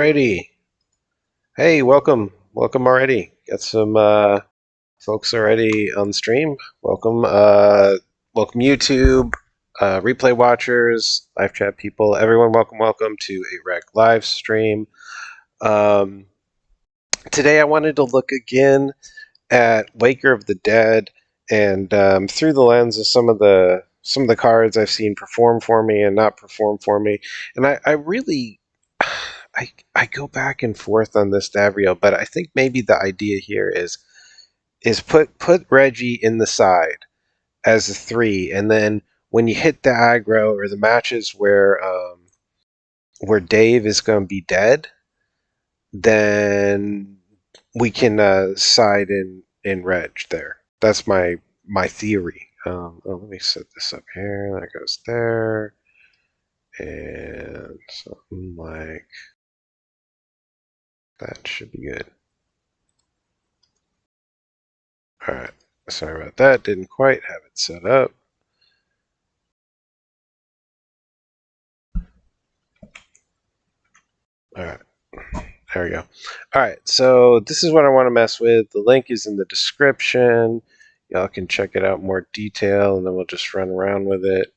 Alrighty. Hey, welcome. Welcome already. Got some folks already on the stream. Welcome. Welcome YouTube, replay watchers, live chat people. Everyone, welcome to a rec live stream. Today I wanted to look again at Waker of the Dead and through the lens of some of the cards I've seen perform for me and not perform for me. And I really I go back and forth on this Davriel, but I think maybe the idea here is put Reggie in the side as a 3, and then when you hit the aggro or the matches where Dave is going to be dead, then we can side in Reg there. That's my theory. Let me set this up here. That goes there, and something like that should be good. Alright, sorry about that. Didn't quite have it set up. Alright, there we go. Alright, so this is what I want to mess with. The link is in the description. Y'all can check it out in more detail, and then we'll just run around with it.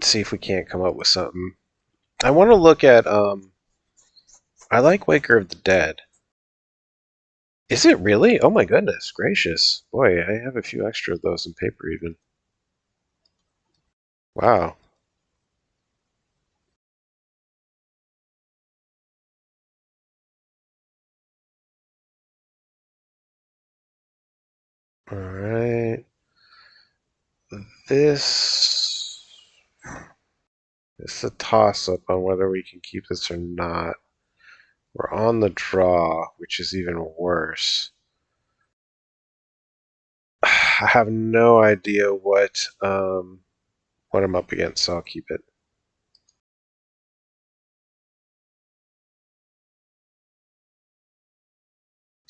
See if we can't come up with something. I want to look at, I like Waker of the Dead. Is it really? Oh my goodness gracious. Boy, I have a few extra of those in paper even. Wow. Alright. This is a toss-up on whether we can keep this or not. We're on the draw, which is even worse. I have no idea what I'm up against, so I'll keep it.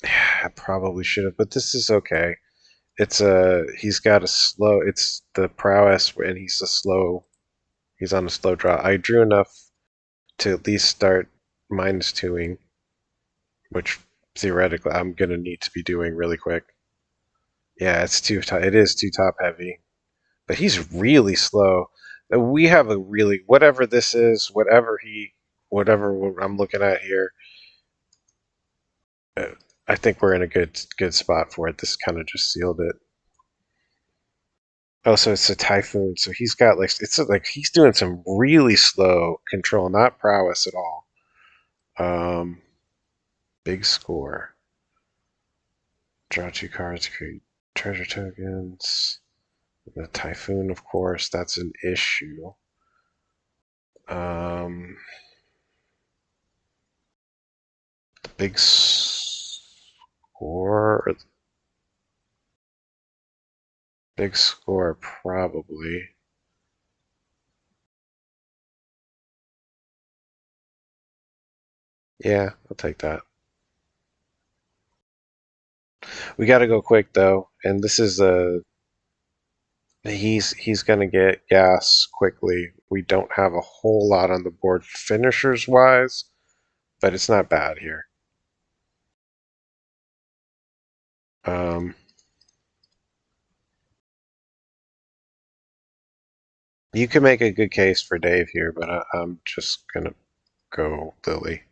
I probably should have, but this is okay. He's got a slow. It's the prowess, and he's on a slow draw. I drew enough to at least start -2ing, which theoretically I'm gonna need to be doing really quick. Yeah, it is too top heavy. But he's really slow. We have a really, whatever this is, whatever I'm looking at here, I think we're in a good spot for it. This kind of just sealed it. Oh, so it's a typhoon. So he's got he's doing some really slow control, not prowess at all. Big score. Draw 2 cards, create treasure tokens. The typhoon, of course, that's an issue. The big score. Big score, probably. Yeah, I'll take that. We got to go quick though, and this is he's gonna get gas quickly. We don't have a whole lot on the board finishers wise, but it's not bad here. You can make a good case for Dave here, but I'm just gonna go Lily.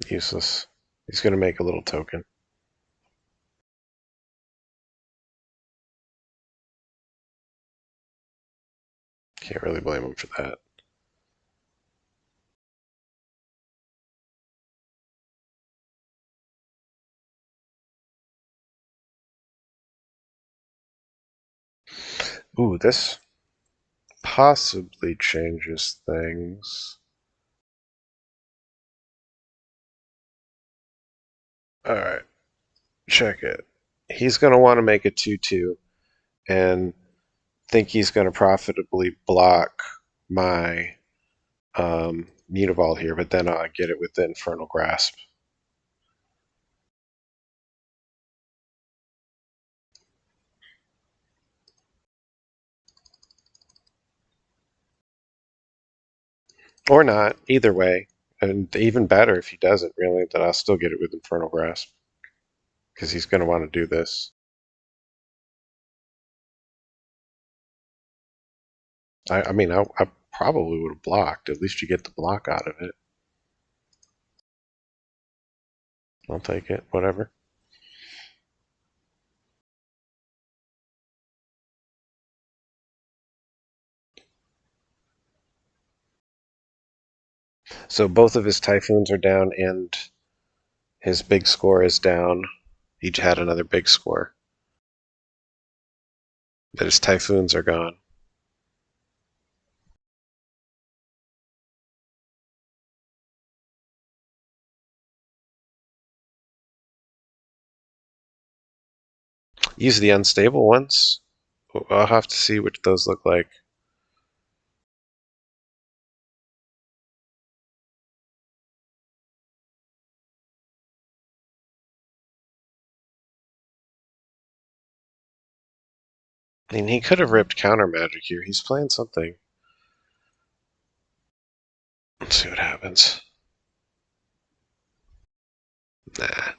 Useless. He's gonna make a little token. Can't really blame him for that. Ooh, this possibly changes things. Alright, check it. He's going to want to make a 2-2 and think he's going to profitably block my Mutavault here, but then I'll get it with the Infernal Grasp. Or not, either way. And even better if he doesn't, really, then I'll still get it with Infernal Grasp. Because he's going to want to do this. I mean, I probably would have blocked. At least you get the block out of it. I'll take it, whatever. So both of his Typhoons are down and his big score is down. He had another big score. But his Typhoons are gone. Use the unstable ones. I'll have to see what those look like. I mean, he could have ripped counter magic here. He's playing something. Let's see what happens. Nah.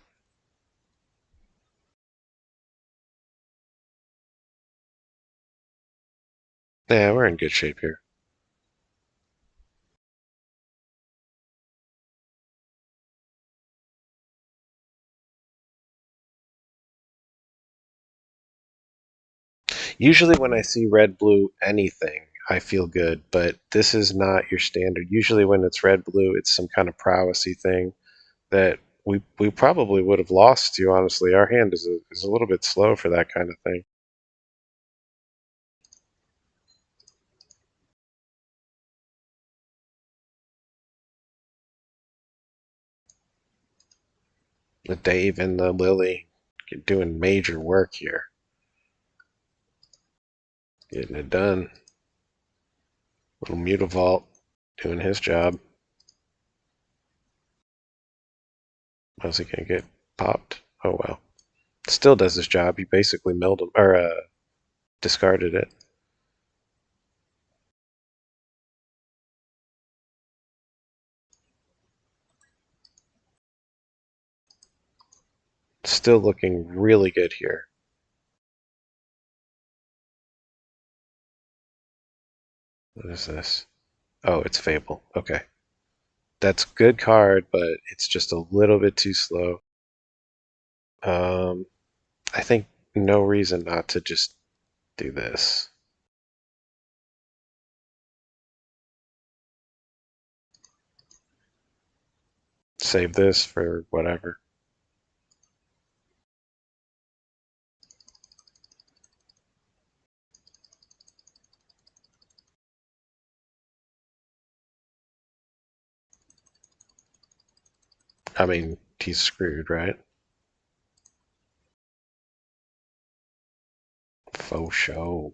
Yeah, we're in good shape here. Usually when I see red-blue anything, I feel good, but this is not your standard. Usually when it's red-blue, it's some kind of prowessy thing that we probably would have lost to, honestly. Our hand is a little bit slow for that kind of thing. The Dave and the Lily doing major work here. Getting it done. Little Mutavault doing his job. How's he gonna get popped? Oh well. Still does his job. He basically milled him, or discarded it. Still looking really good here. What is this? Oh, it's Fable. Okay. That's good card, but it's just a little bit too slow. I think no reason not to just do this. Save this for whatever. I mean, he's screwed, right? Faux show.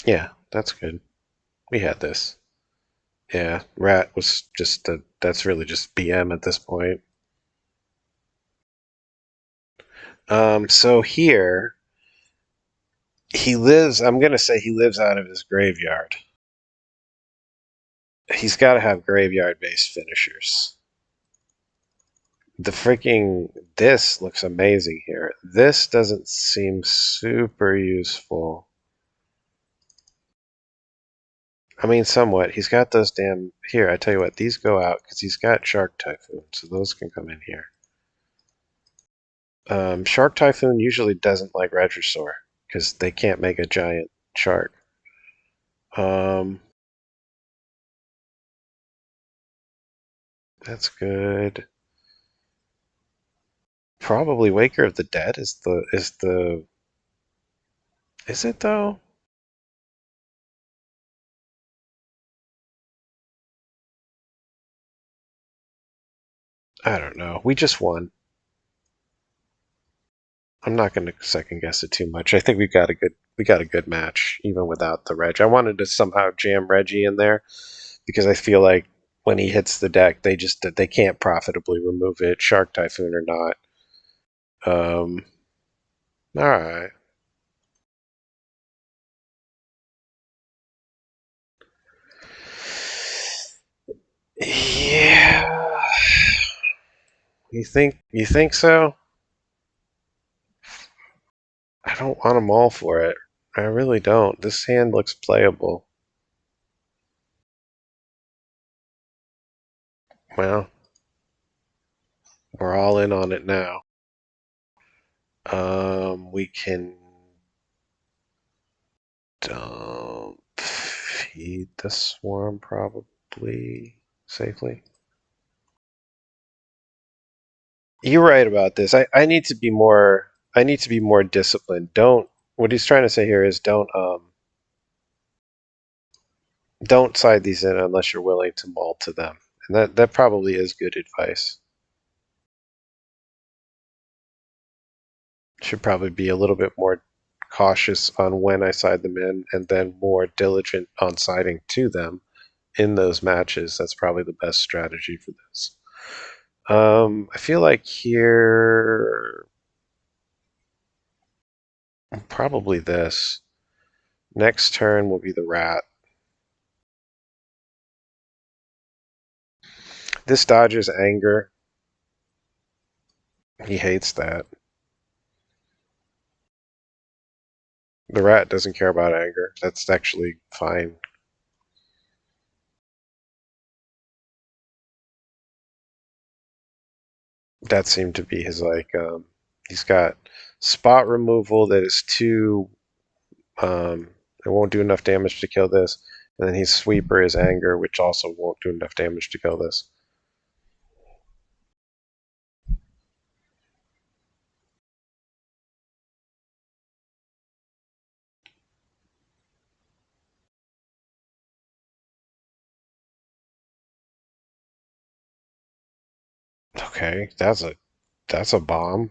Yeah, that's good. We had this. Yeah, Rat was just that's really just BM at this point. So here he lives. I'm gonna say he lives out of his graveyard. He's got to have graveyard-based finishers. The freaking this looks amazing here. This doesn't seem super useful. I mean, somewhat. He's got those damn... Here, I tell you what, these go out because he's got Shark Typhoon, so those can come in here. Shark Typhoon usually doesn't like Regisaur because they can't make a giant shark. That's good. Probably Waker of the Dead is it though? I don't know. We just won. I'm not going to second guess it too much. I think we got a good match even without the Reg. I wanted to somehow jam Reggie in there because I feel like when he hits the deck, they can't profitably remove it, Shark Typhoon or not. All right. Yeah. You think so? I don't want them all for it. I really don't. This hand looks playable. Well, we're all in on it now. We can feed the swarm probably safely. You're right about this. I need to be more. I need to be more disciplined. Don't. What he's trying to say here is don't side these in unless you're willing to mull to them, and that probably is good advice. Should probably be a little bit more cautious on when I side them in, and then more diligent on siding to them in those matches. That's probably the best strategy for this. I feel like here probably this. Next turn will be the rat. This dodges anger. He hates that. The rat doesn't care about anger. That's actually fine. That seemed to be his he's got spot removal that is too it won't do enough damage to kill this, and then his sweeper is anger, which also won't do enough damage to kill this. Okay, that's a bomb.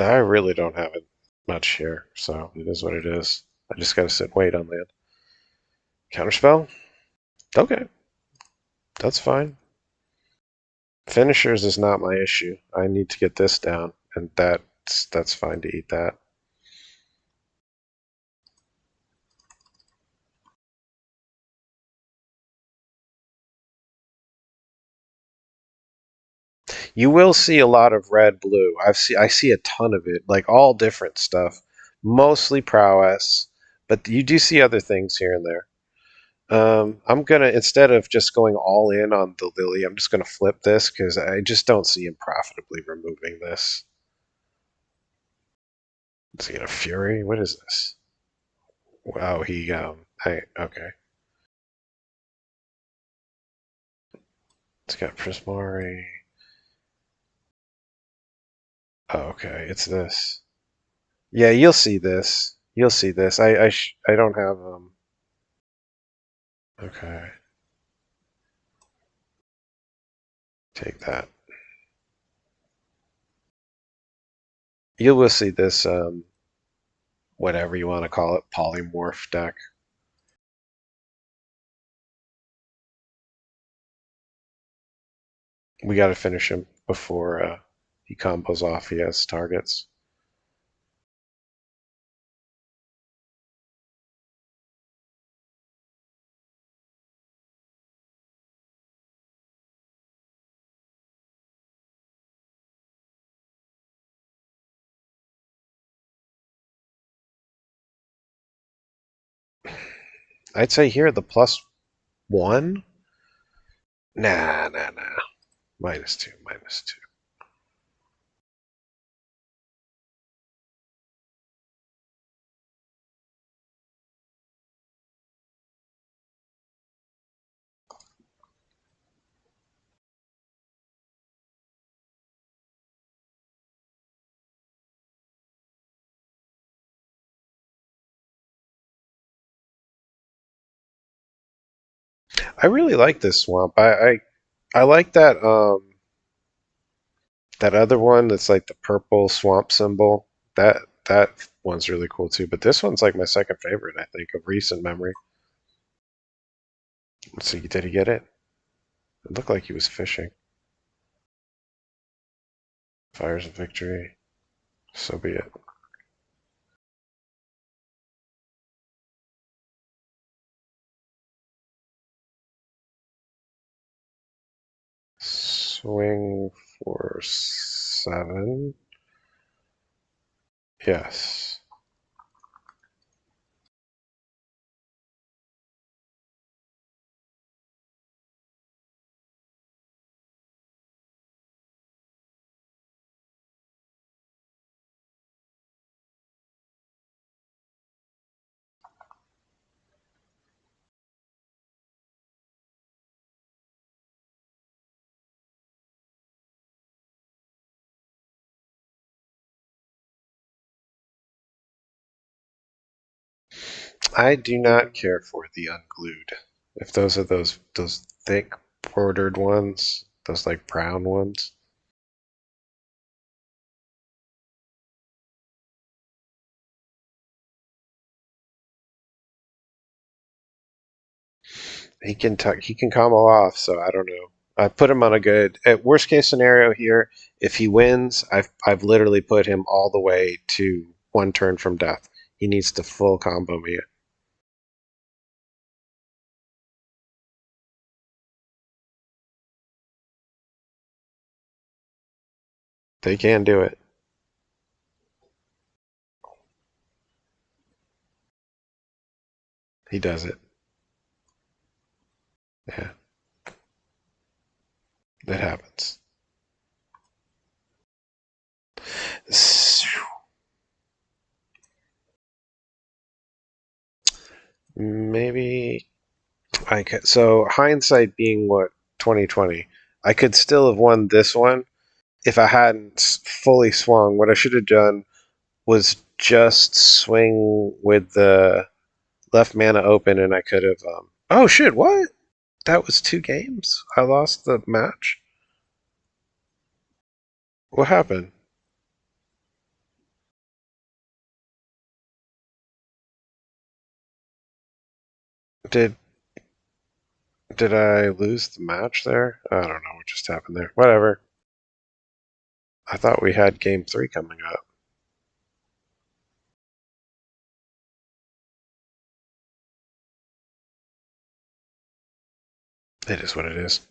I really don't have it much here, so it is what it is. I just gotta sit and wait on land. Counterspell? Okay, that's fine. Finishers is not my issue. I need to get this down, and that's fine to eat that. You will see a lot of red blue. I see a ton of it, like all different stuff. Mostly prowess, but you do see other things here and there. I'm gonna instead of just going all in on the Lily, I'm just gonna flip this because I just don't see him profitably removing this. Is he gonna Fury? What is this? Wow, he okay. It's got Prismari. Oh, okay, it's this. Yeah, you'll see this. You'll see this. I don't have okay. Take that. You will see this whatever you want to call it, polymorph deck. We got to finish him before he combos off. He has targets. I'd say here the +1. Nah. -2, -2. I really like this swamp. I like that other one that's like the purple swamp symbol. That one's really cool too. But this one's like my second favorite, I think, of recent memory. Let's see, did he get it? It looked like he was fishing. Fires of victory. So be it. Swing for 7. Yes. I do not care for the unglued. If those are those thick bordered ones, those like brown ones. He can combo off, so I don't know. I put him on a good at worst case scenario here. If he wins, I've literally put him all the way to 1 turn from death. He needs to full combo me. They can do it. He does it. Yeah, that happens. Maybe I could. So hindsight being what 2020, I could still have won this one if I hadn't fully swung. What I should have done was just swing with the left mana open, and I could have. Oh shit! What? That was 2 games. I lost the match. What happened? Did did I lose the match there? I don't know what just happened there. Whatever. I thought we had game 3 coming up. It is what it is.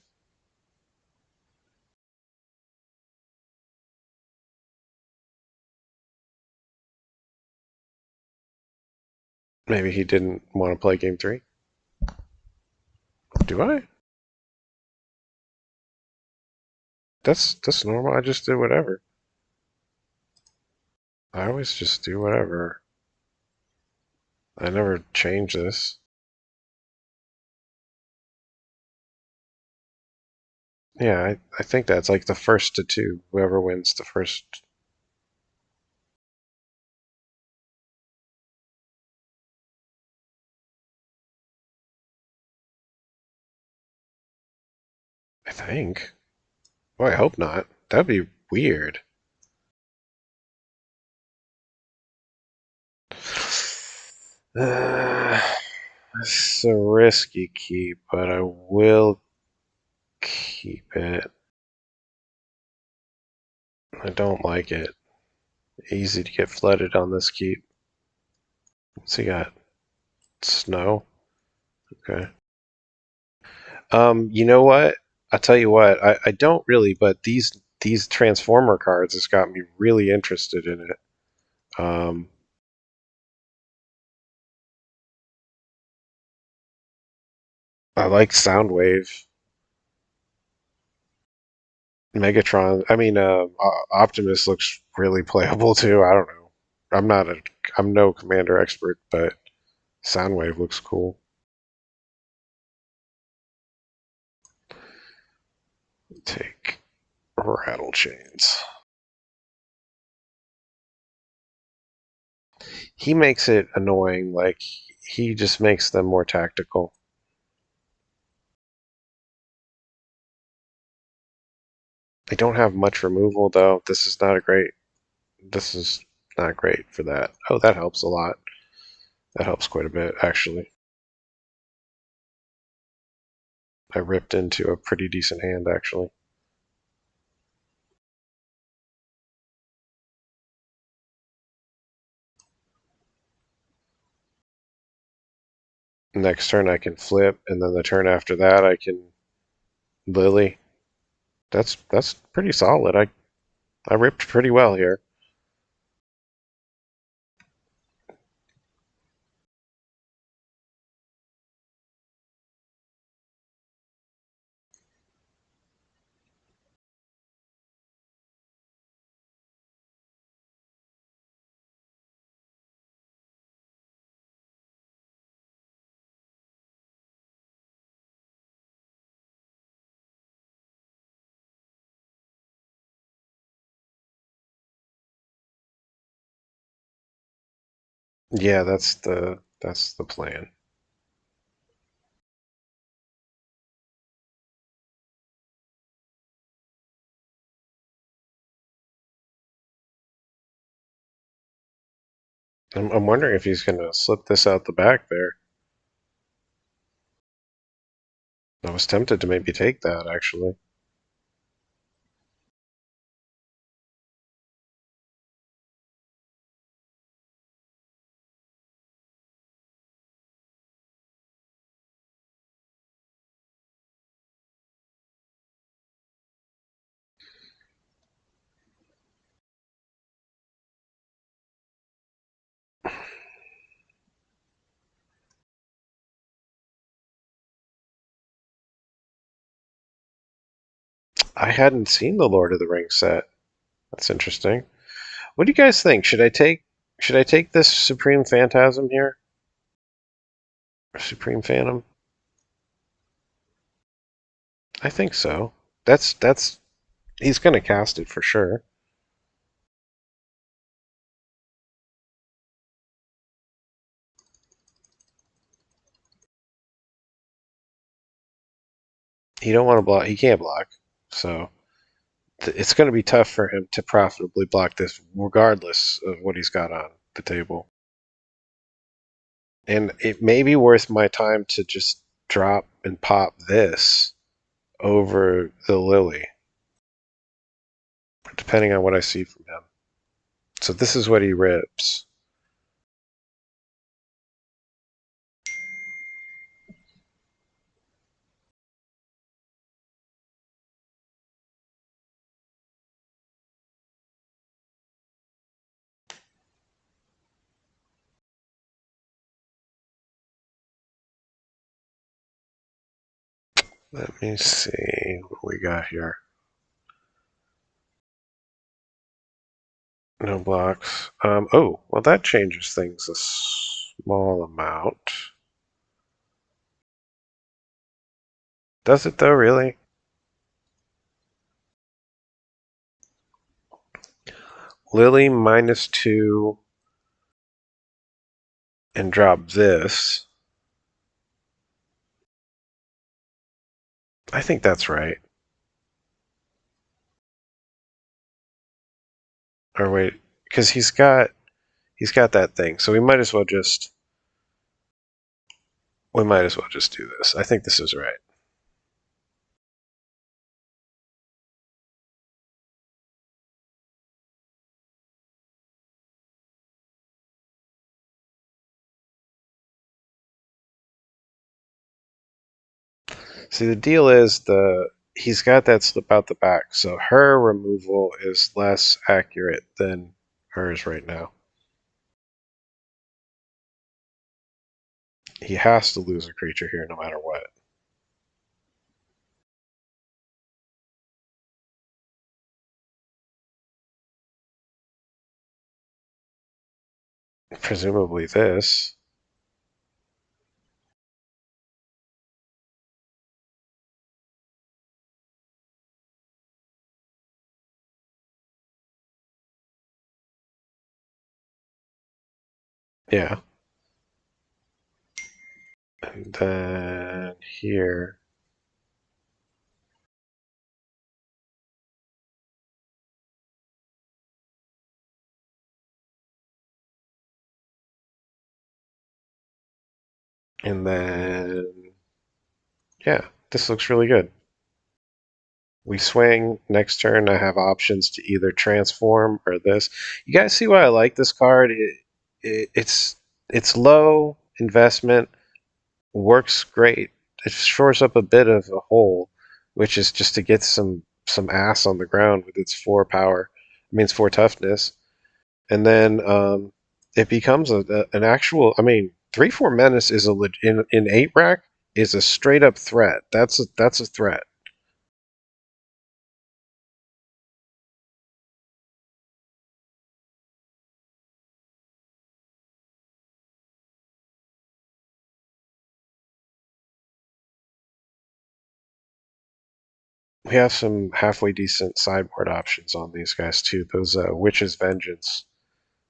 Maybe he didn't want to play game 3. Do I? That's normal. I just did whatever. I always just do whatever. I never change this. Yeah, I think that's like the first to 2. Whoever wins the first. I think. Well, I hope not. That'd be weird. It's a risky keep, but I will keep it. I don't like it. Easy to get flooded on this keep. What's he got? Snow? Okay. You know what? I'll tell you what, I don't really, but these Transformer cards has got me really interested in it. Um, I like Soundwave. Megatron. I mean, Optimus looks really playable too. I don't know. I'm not a. I'm no commander expert, but Soundwave looks cool. Take Rattle Chains. He makes it annoying. Like he just makes them more tactical. I don't have much removal though. This is not a great. This is not great for that. Oh, that helps a lot. That helps quite a bit actually. I ripped into a pretty decent hand actually. Next turn I can flip, and then the turn after that I can Lily. That's pretty solid. I ripped pretty well here. Yeah, that's the plan. I'm wondering if he's gonna slip this out the back there. I was tempted to maybe take that actually. I hadn't seen the Lord of the Rings set. That's interesting. What do you guys think? Should I take this Supreme Phantasm here? Or Supreme Phantom? I think so. That's he's gonna cast it for sure. He don't want to block. He can't block. So it's going to be tough for him to profitably block this, regardless of what he's got on the table. And it may be worth my time to just drop and pop this over the Lily, depending on what I see from him. So this is what he rips. Let me see what we got here. No blocks. Oh, well, that changes things a small amount. Does it though, really? Lily -2 and drop this. I think that's right. Or wait, because he's got that thing, so we might as well just do this. I think this is right. See, the deal is he's got that slip out the back, so her removal is less accurate than hers right now. He has to lose a creature here no matter what. Presumably this. Yeah. And then here. And then, yeah, this looks really good. We swing. Next turn, I have options to either transform or this. You guys see why I like this card? It's low investment, works great. It shores up a bit of a hole, which is just to get some ass on the ground with its 4 power. It means 4 toughness, and then it becomes an actual. I mean, 3/4 menace is in 8 rack is a straight up threat. That's a threat. We have some halfway decent sideboard options on these guys too. Those Witch's Vengeance.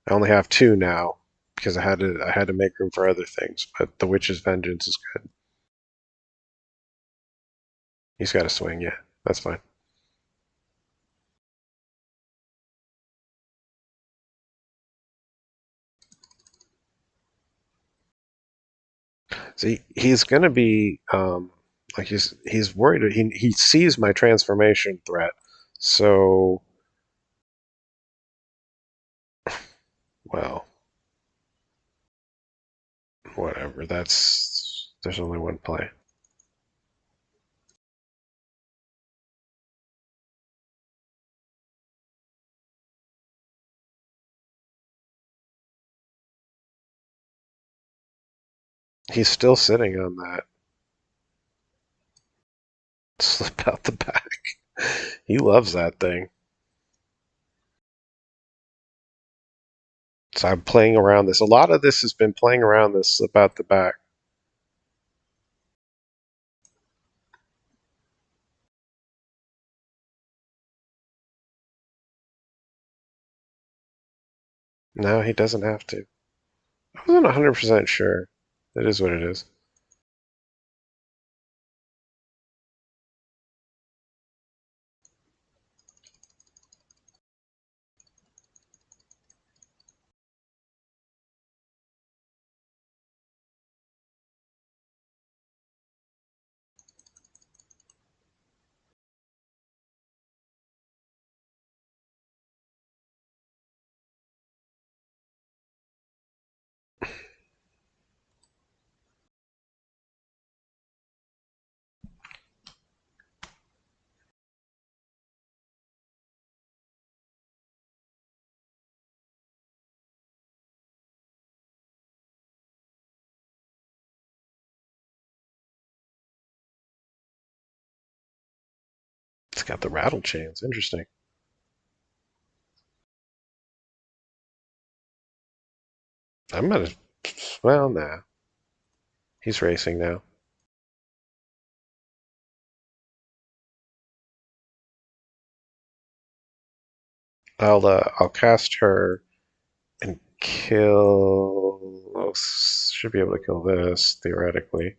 I only have 2 now because I had to make room for other things. But the Witch's Vengeance is good. He's got a swing, yeah, that's fine. See, he's gonna be like he's worried. He sees my transformation threat, so well, whatever. There's only one play. He's still sitting on that. Slip out the back. He loves that thing. So I'm playing around this. A lot of this has been playing around this slip out the back. No, he doesn't have to. I wasn't 100% sure. It is what it is. It's got the rattle chains. Interesting. I'm gonna. Well, nah. He's racing now. I'll cast her and kill. Oh, should be able to kill this theoretically.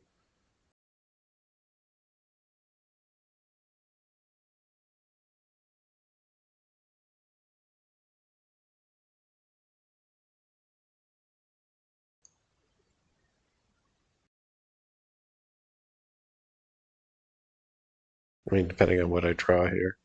I mean, depending on what I draw here.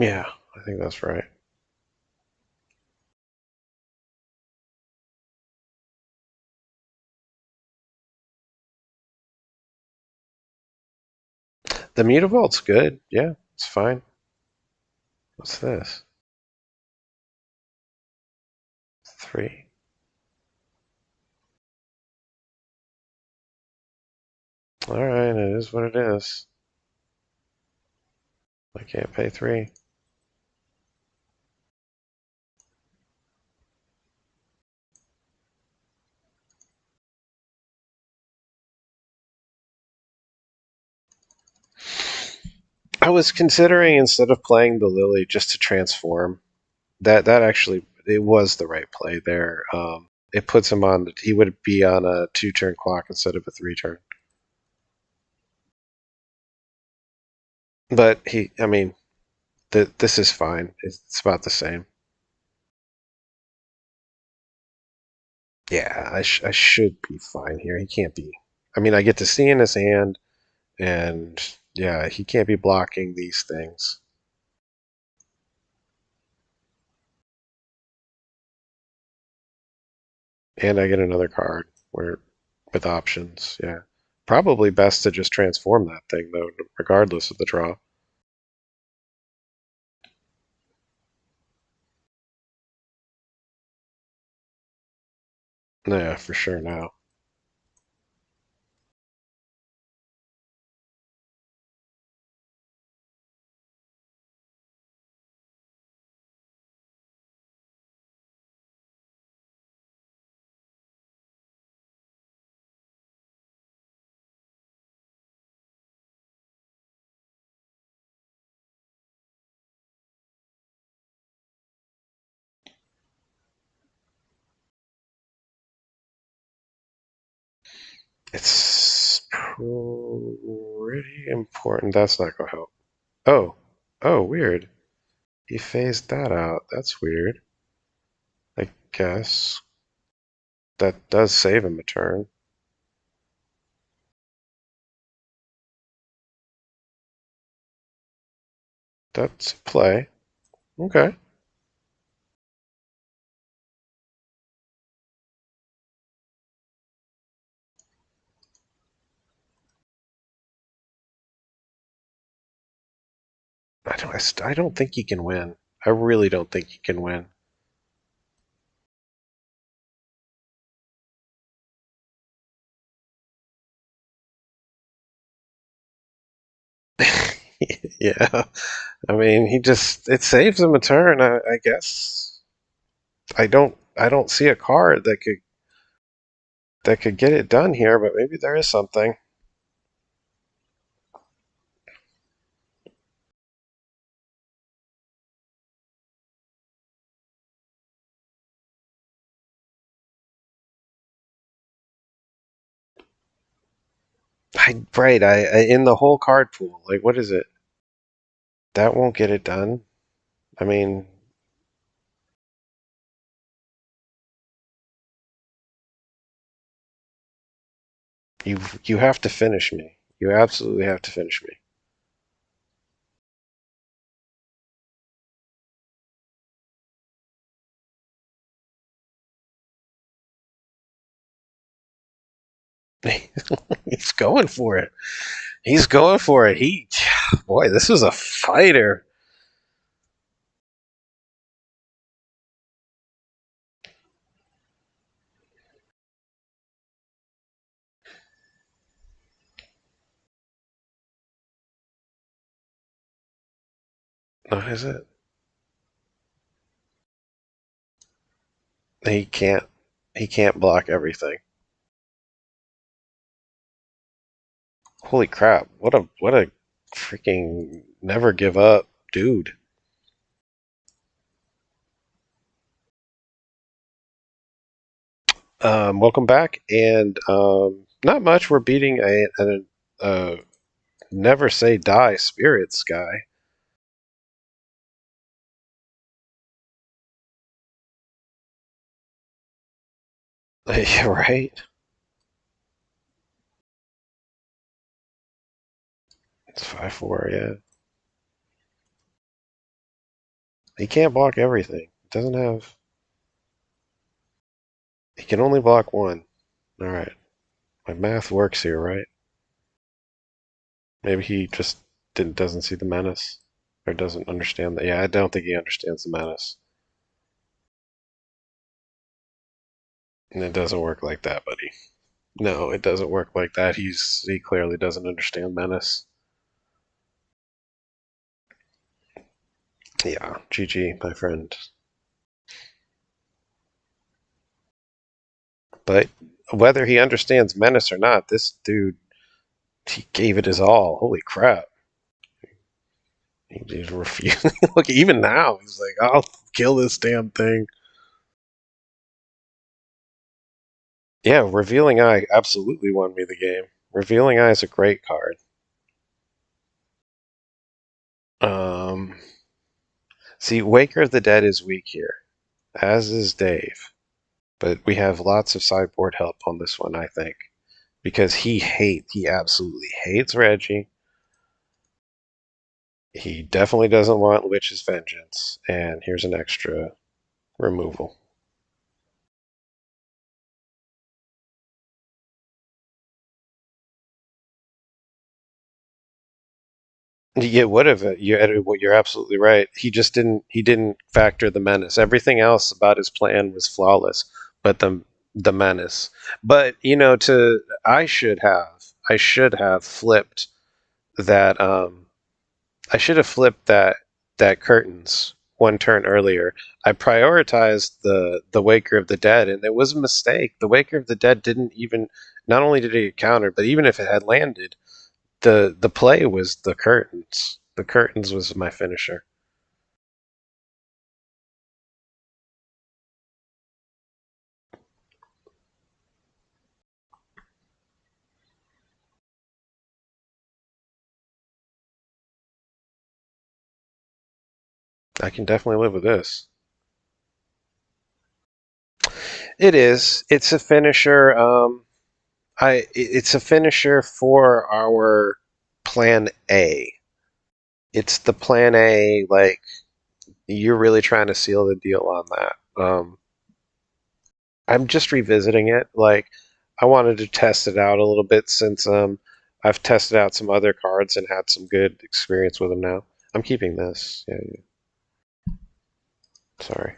Yeah, I think that's right. The Mutavault's good. Yeah, it's fine. What's this? 3. Alright, it is what it is. I can't pay 3. I was considering instead of playing the Lily just to transform. That actually it was the right play there. it puts him on. He would be on a 2-turn clock instead of a 3-turn. But I mean, this is fine. It's about the same. Yeah, I should be fine here. He can't be. I mean, I get to see in his hand, and yeah, he can't be blocking these things. And I get another card with options. Yeah, probably best to just transform that thing though, regardless of the draw. Yeah, for sure now. It's pretty important. That's not gonna help. Oh, oh, weird. He phased that out. That's weird. I guess that does save him a turn. That's a play. Okay. I don't think he can win. I really don't think he can win. Yeah. I mean, it saves him a turn, I guess. I don't see a card that could get it done here, but maybe there is something. Right, I in the whole card pool. Like, what is it? That won't get it done. I mean, you have to finish me. You absolutely have to finish me. He's going for it. He's going for it. Boy, this is a fighter. What is it? He can't. He can't block everything. Holy crap! What a freaking never give up dude. Welcome back, and not much. We're beating a never say die spirits guy. Right? It's 5/4. Yeah, he can't block everything. Doesn't have. He can only block one. All right, my math works here, right? Maybe he just doesn't see the menace or doesn't understand that. Yeah, I don't think he understands the menace. And it doesn't work like that, buddy. No, it doesn't work like that. He clearly doesn't understand menace. Yeah, GG, my friend. But whether he understands menace or not, this dude, he gave it his all. Holy crap. He just refused. Look, even now, he's like, I'll kill this damn thing. Yeah, Revealing Eye absolutely won me the game. Revealing Eye is a great card. Um, See, Waker of the Dead is weak here, as is Dave. But we have lots of sideboard help on this one, I think. Because he absolutely hates Reggie. He definitely doesn't want Witch's Vengeance. And here's an extra removal. Yeah, would have. You're absolutely right. He just didn't. He didn't factor the menace. Everything else about his plan was flawless, but the menace. But I should have flipped that. I should have flipped that curtains one turn earlier. I prioritized the Waker of the Dead, and it was a mistake. The Waker of the Dead didn't even. Not only did it get countered, but even if it had landed, the play was the curtains. The curtains was my finisher. I can definitely live with this. It is. It's a finisher. It's a finisher for our plan A. It's the plan A. Like you're really trying to seal the deal on that. I'm just revisiting it. Like I wanted to test it out a little bit since I've tested out some other cards and had some good experience with them now. I'm keeping this. Yeah, yeah. Sorry.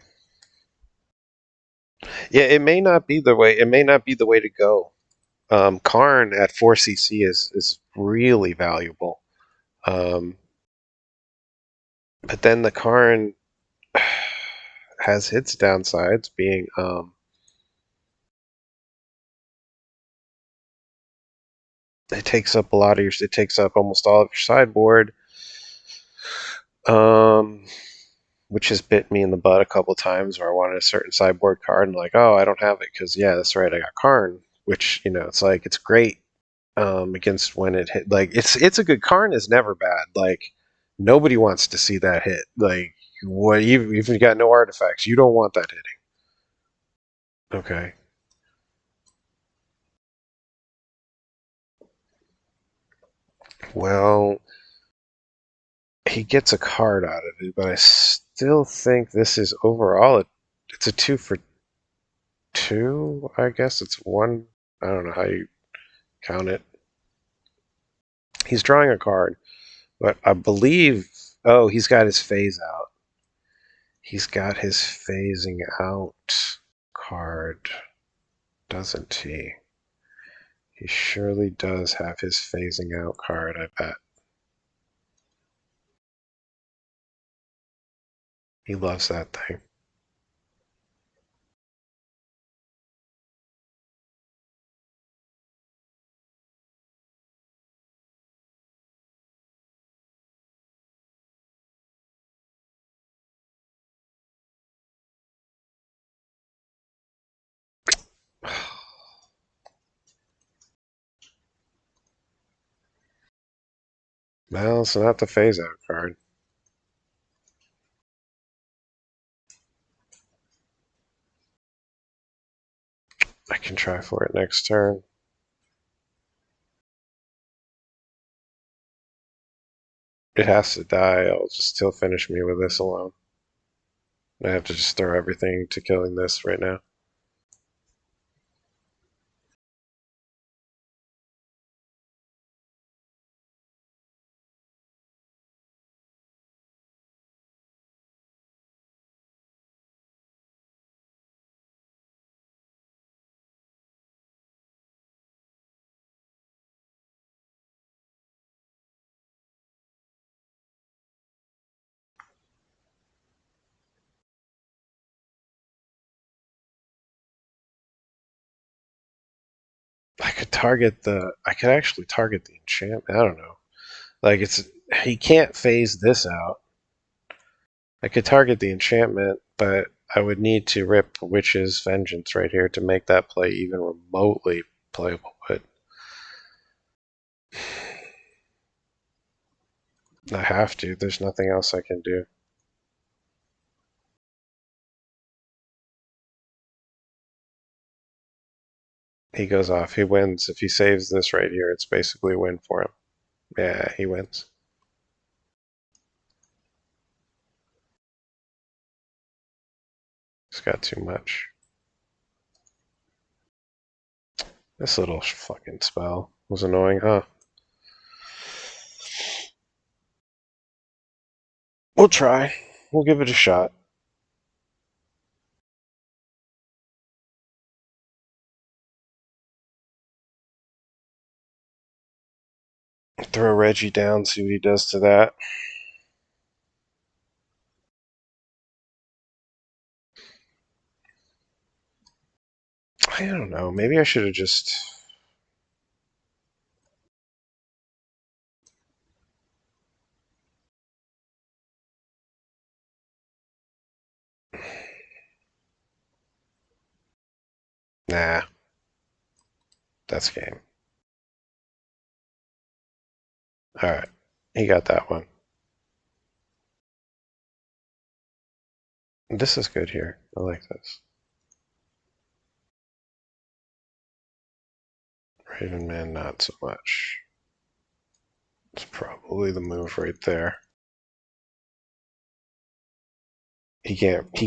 Yeah, it may not be the way. It may not be the way to go. Karn at 4cc is really valuable. But then the Karn has its downsides, being it takes up a lot of your. It takes up almost all of your sideboard. Um, which has bit me in the butt a couple times where I wanted a certain sideboard card and like, oh, I don't have it because yeah, that's right, I got Karn. Which it's like it's great against when it hit. Like it's a good Karn is never bad. Like nobody wants to see that hit. Like what if you got no artifacts, you don't want that hitting. Okay. Well, he gets a card out of it, but I still think this is overall it's a 2 for 2. I guess it's one. I don't know how you count it. He's drawing a card, but I believe. Oh, he's got his phase out. He's got his phasing out card, doesn't he? He surely does have his phasing out card, I bet. He loves that thing. Well, it's not the phase out card. I can try for it next turn. It has to die. I'll just still finish me with this alone. I have to just throw everything to killing this right now. I could actually target the enchantment. I don't know. Like he can't phase this out. I could target the enchantment, but I would need to rip Witch's Vengeance right here to make that play even remotely playable, but I have to. There's nothing else I can do. He goes off. He wins. If he saves this right here, it's basically a win for him. Yeah, he wins. He's got too much. This little fucking spell was annoying, huh? We'll try. We'll give it a shot. Throw Reggie down, see what he does to that. I don't know. Maybe I should have just... Nah. That's game. Alright. He got that one. This is good here. I like this. Raven Man, not so much. It's probably the move right there. He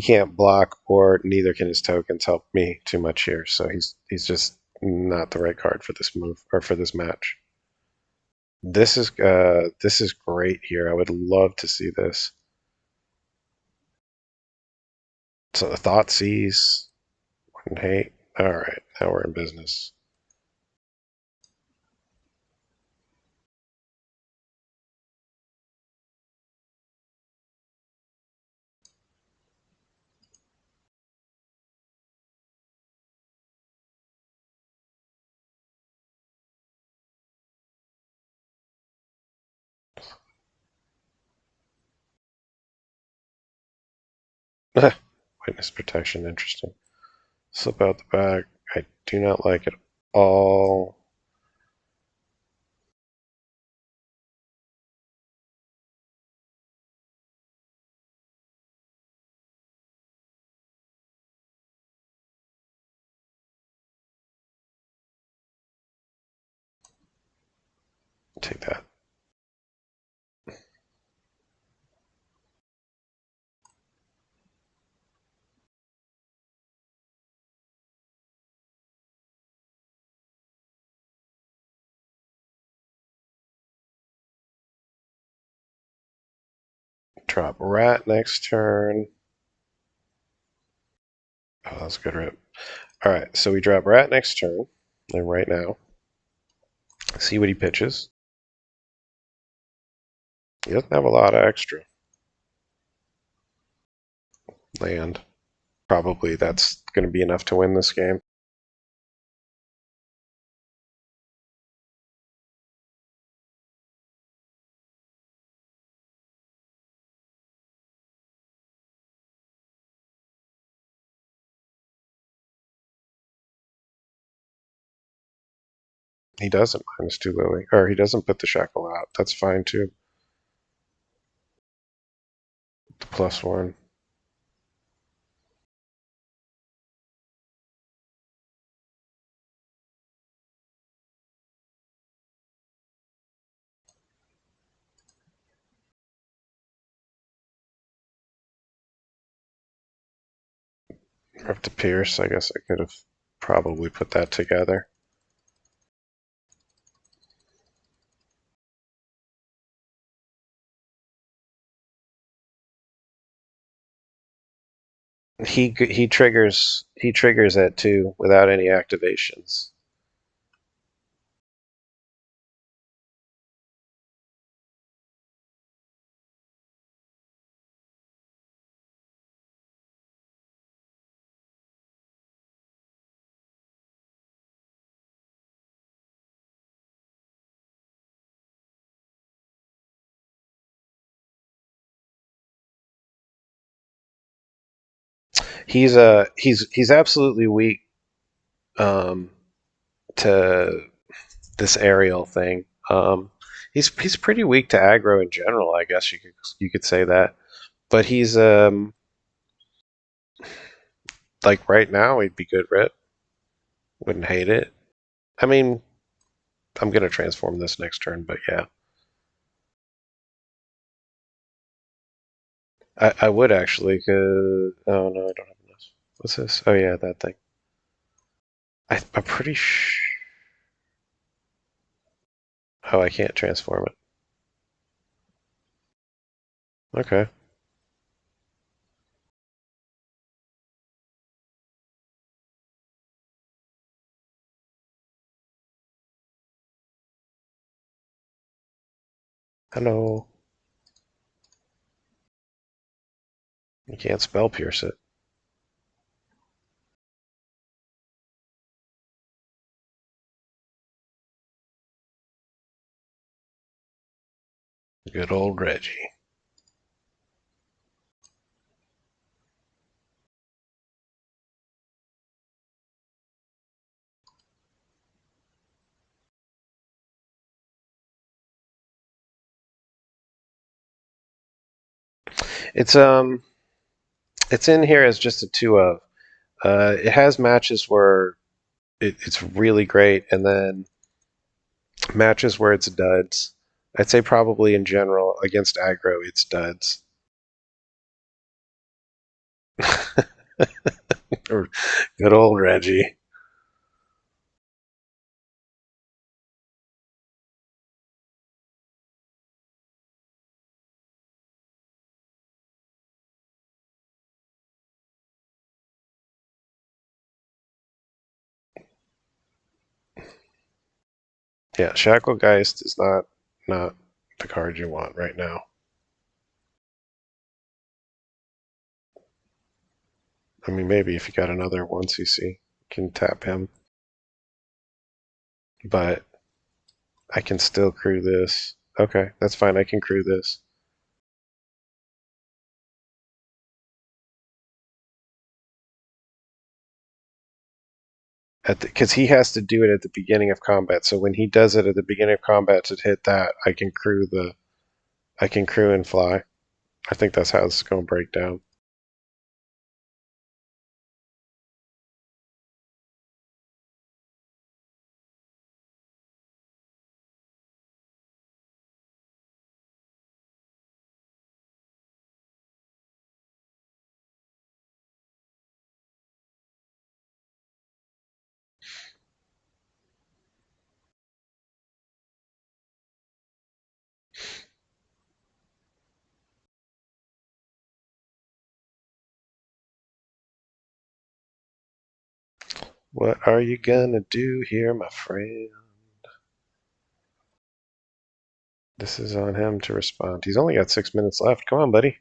can't block, or neither can his tokens help me too much here. So he's just not the right card for this move or for this match. This is great here. I would love to see this. So the Thought Seize, wouldn't hate. All right, now we're in business. Witness protection, interesting. Slip out the back. I do not like it all. Take that. Drop Rat next turn. Oh, that's a good rip. All right, so we drop Rat next turn, and right now, see what he pitches. He doesn't have a lot of extra land. Probably that's going to be enough to win this game. He doesn't -2 Lily, or he doesn't put the shackle out. That's fine too. The +1. Up to Pierce. I guess I could have probably put that together. He triggers it too without any activations. He's absolutely weak to this aerial thing. He's pretty weak to aggro in general, I guess you could say that. But he's like right now he'd be good rip. Wouldn't hate it. I mean, I'm gonna transform this next turn, but yeah. I would actually, cause oh no, I don't have this. What's this? Oh yeah, that thing. I'm pretty oh, I can't transform it. Okay. Hello. You can't spell pierce it. Good old Reggie. It's it's in here as just a 2 of. It has matches where it's really great, and then matches where it's duds. I'd say probably in general against aggro, it's duds. Good old Reggie. Yeah, Shacklegeist is not the card you want right now. I mean, maybe if you got another 1cc, you can tap him. But I can still crew this. Okay, that's fine. I can crew this. Because he has to do it at the beginning of combat. So when he does it at the beginning of combat to hit that, I can crew and fly. I think that's how it's going to break down. What are you gonna do here, my friend? This is on him to respond. He's only got 6 minutes left. Come on, buddy.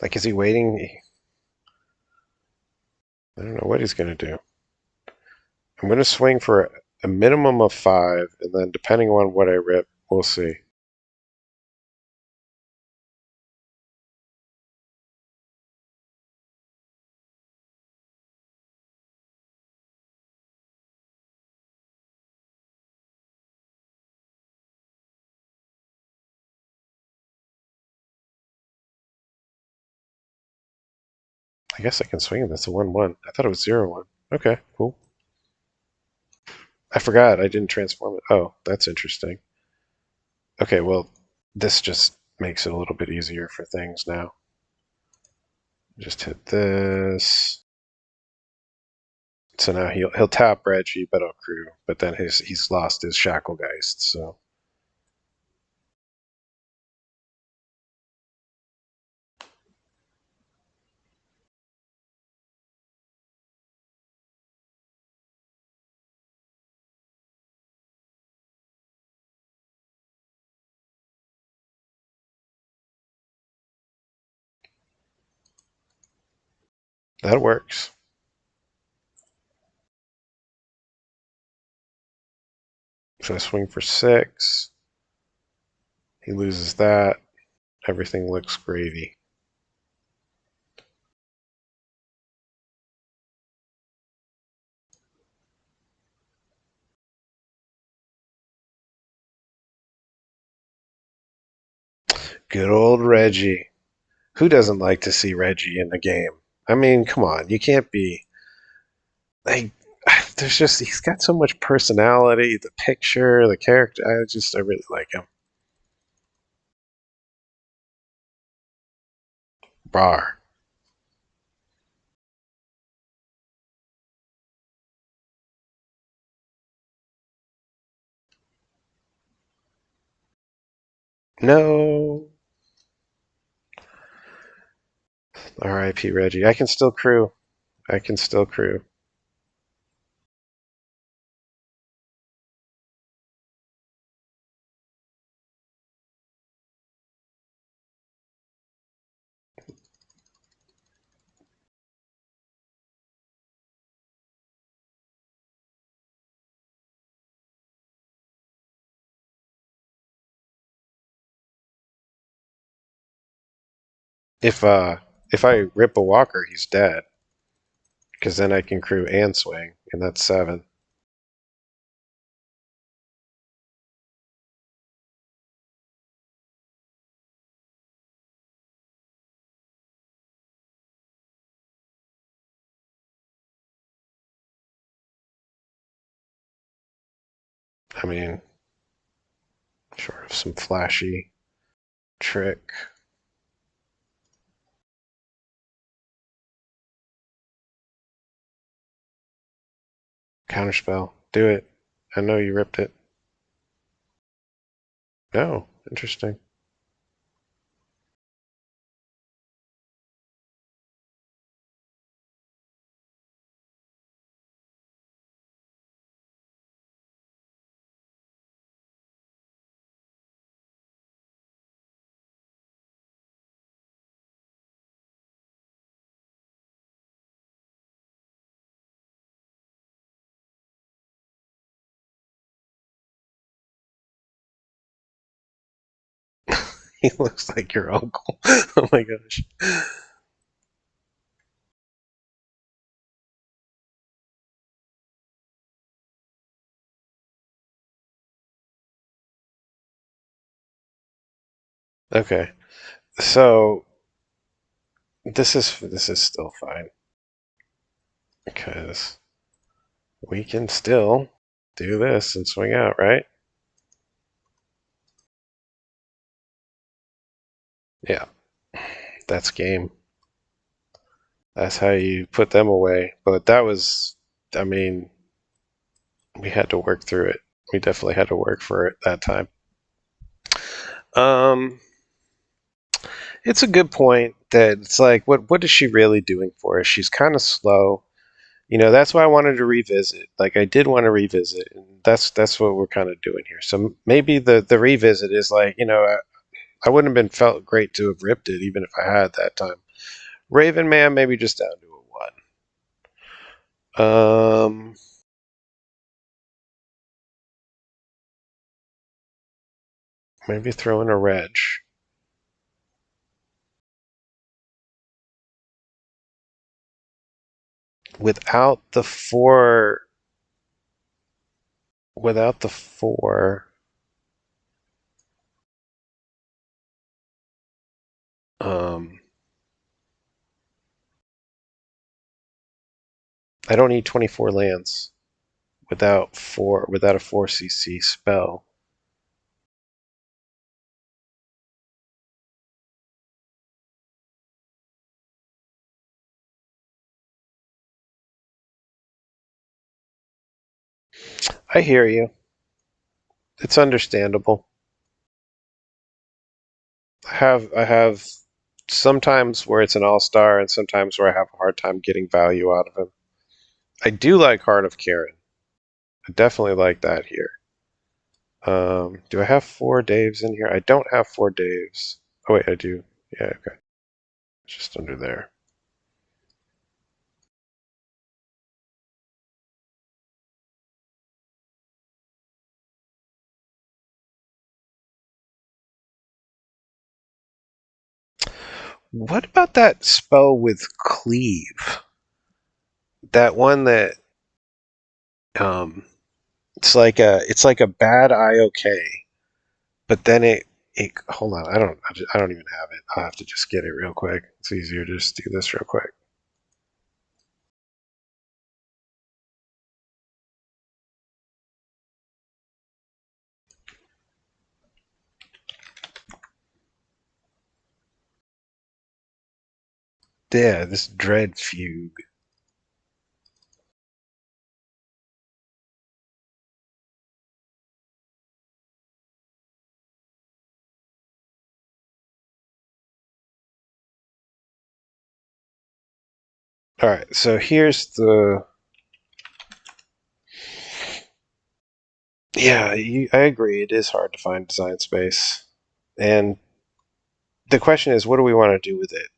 Like, is he waiting? I don't know what he's gonna do. I'm gonna swing for a minimum of 5, and then depending on what I rip, we'll see. I guess I can swing him. That's a 1-1. I thought it was 0-1. Okay, cool. I forgot I didn't transform it. Oh, that's interesting. Okay, well, this just makes it a little bit easier for things now. Just hit this. So now he'll tap Reggie, but I'll crew. But then he's lost his Shacklegeist, so that works. So I swing for 6. He loses that. Everything looks gravy. Good old Reggie. Who doesn't like to see Reggie in the game? I mean, come on, you can't be like. There's just he's got so much personality. The picture, the character. I really like him. Bar. No. R.I.P. Reggie. I can still crew. I can still crew. If I rip a walker, he's dead. Because then I can crew and swing, and that's 7. I mean, short of some flashy trick. Counterspell. Do it. I know you ripped it. No. Interesting. He looks like your uncle. Oh my gosh. Okay. So this is still fine. Because we can still do this and swing out, right? Yeah. That's game. That's how you put them away. But that was, I mean, we had to work through it. We definitely had to work for it that time. Um, it's a good point that it's like, what is she really doing for us? She's kind of slow. That's why I wanted to revisit. Like, I did want to revisit, and that's what we're kind of doing here. So maybe the revisit is like, I wouldn't have been felt great to have ripped it even if I had that time. Raven Man, maybe just down to a 1. Maybe throw in a reg. Without the 4, without the 4, um, I don't need 24 lands without a 4 CC spell. I hear you. It's understandable. I have sometimes where it's an all-star and sometimes where I have a hard time getting value out of him. I do like Heart of Kieran. I definitely like that here. Do I have 4 Daves in here? I don't have 4 Daves. Oh wait, I do. Yeah, okay. Just under there. What about that spell with cleave? That one that um it's like a bad IOK, but then it hold on, I don't even have it. I'll have to just get it real quick. It's easier to just do this real quick. Yeah, this Dread Fugue. All right, so here's the. Yeah, I agree. It is hard to find design space, and the question is, what do we want to do with it?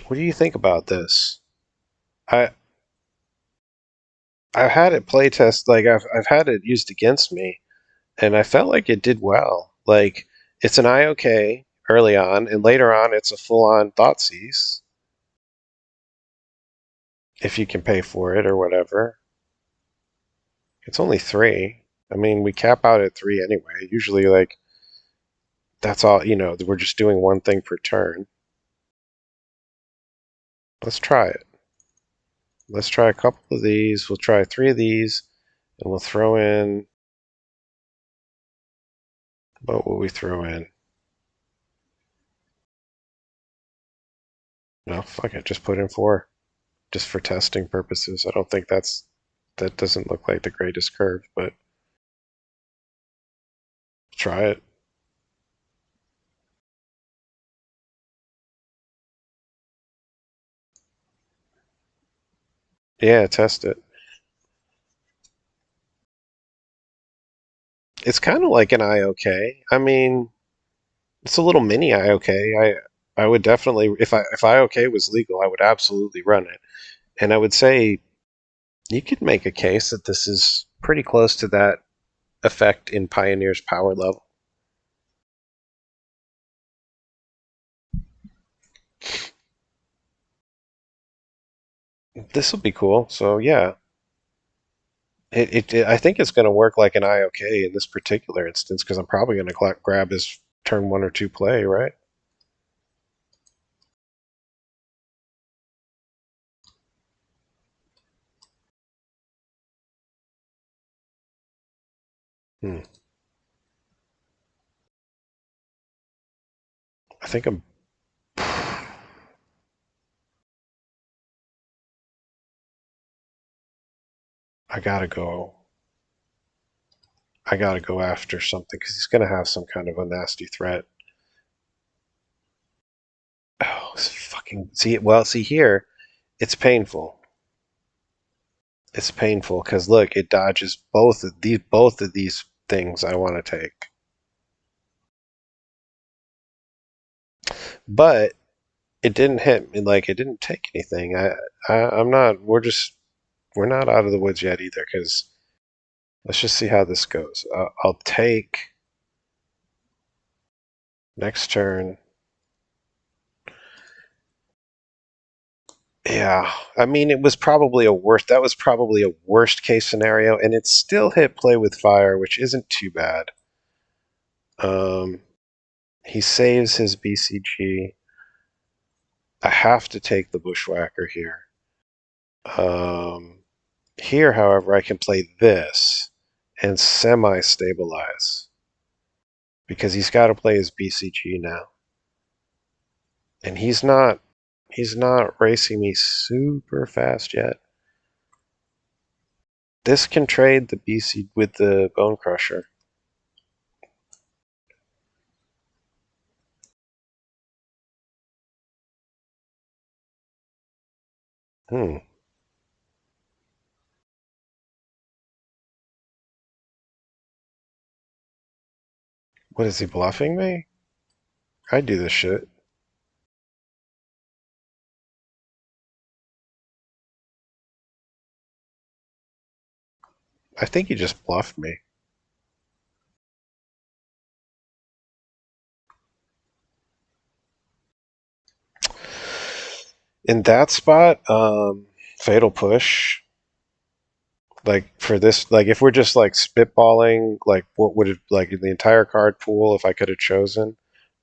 What do you think about this? I I've had it playtest, like I've had it used against me, and I felt like it did well. Like it's an IOK early on, and later on it's a full-on Thoughtseize if you can pay for it or whatever. It's only 3. I mean, we cap out at 3 anyway. Usually, like that's all. We're just doing one thing per turn. Let's try it. Let's try a couple of these. We'll try 3 of these, and we'll throw in. What will we throw in? No, fuck it. Just put in 4, just for testing purposes. I don't think that doesn't look like the greatest curve, but try it. Yeah, test it. It's kind of like an IOK. I mean, it's a little mini IOK. I would definitely, if IOK was legal, I would absolutely run it. And I would say you could make a case that this is pretty close to that effect in Pioneer's power level. This will be cool. So yeah, I think it's going to work like an IOK in this particular instance because I'm probably going to grab his turn 1 or 2 play, right? Hmm. I think I'm. I gotta go. I gotta go after something because he's gonna have some kind of a nasty threat. Oh, fucking see. Well, see here, it's painful. It's painful because look, it dodges both of these things I want to take. But it didn't hit me. Like it didn't take anything. I'm not. We're not out of the woods yet either. Because let's just see how this goes. I'll take next turn. Yeah, I mean, it was probably a worst. That was probably a worst case scenario, and it still hit play with fire, which isn't too bad. Um, he saves his BCG. I have to take the Bushwhacker here. Here, however, I can play this and semi-stabilize because he's got to play his BCG now, and he's not racing me super fast yet. This can trade the BC with the Bone Crusher. Hmm. What is he bluffing me? I do this shit. I think he just bluffed me. In that spot, fatal push. Like for this, like if we're just like spitballing, like what would it like in the entire card pool if I could have chosen?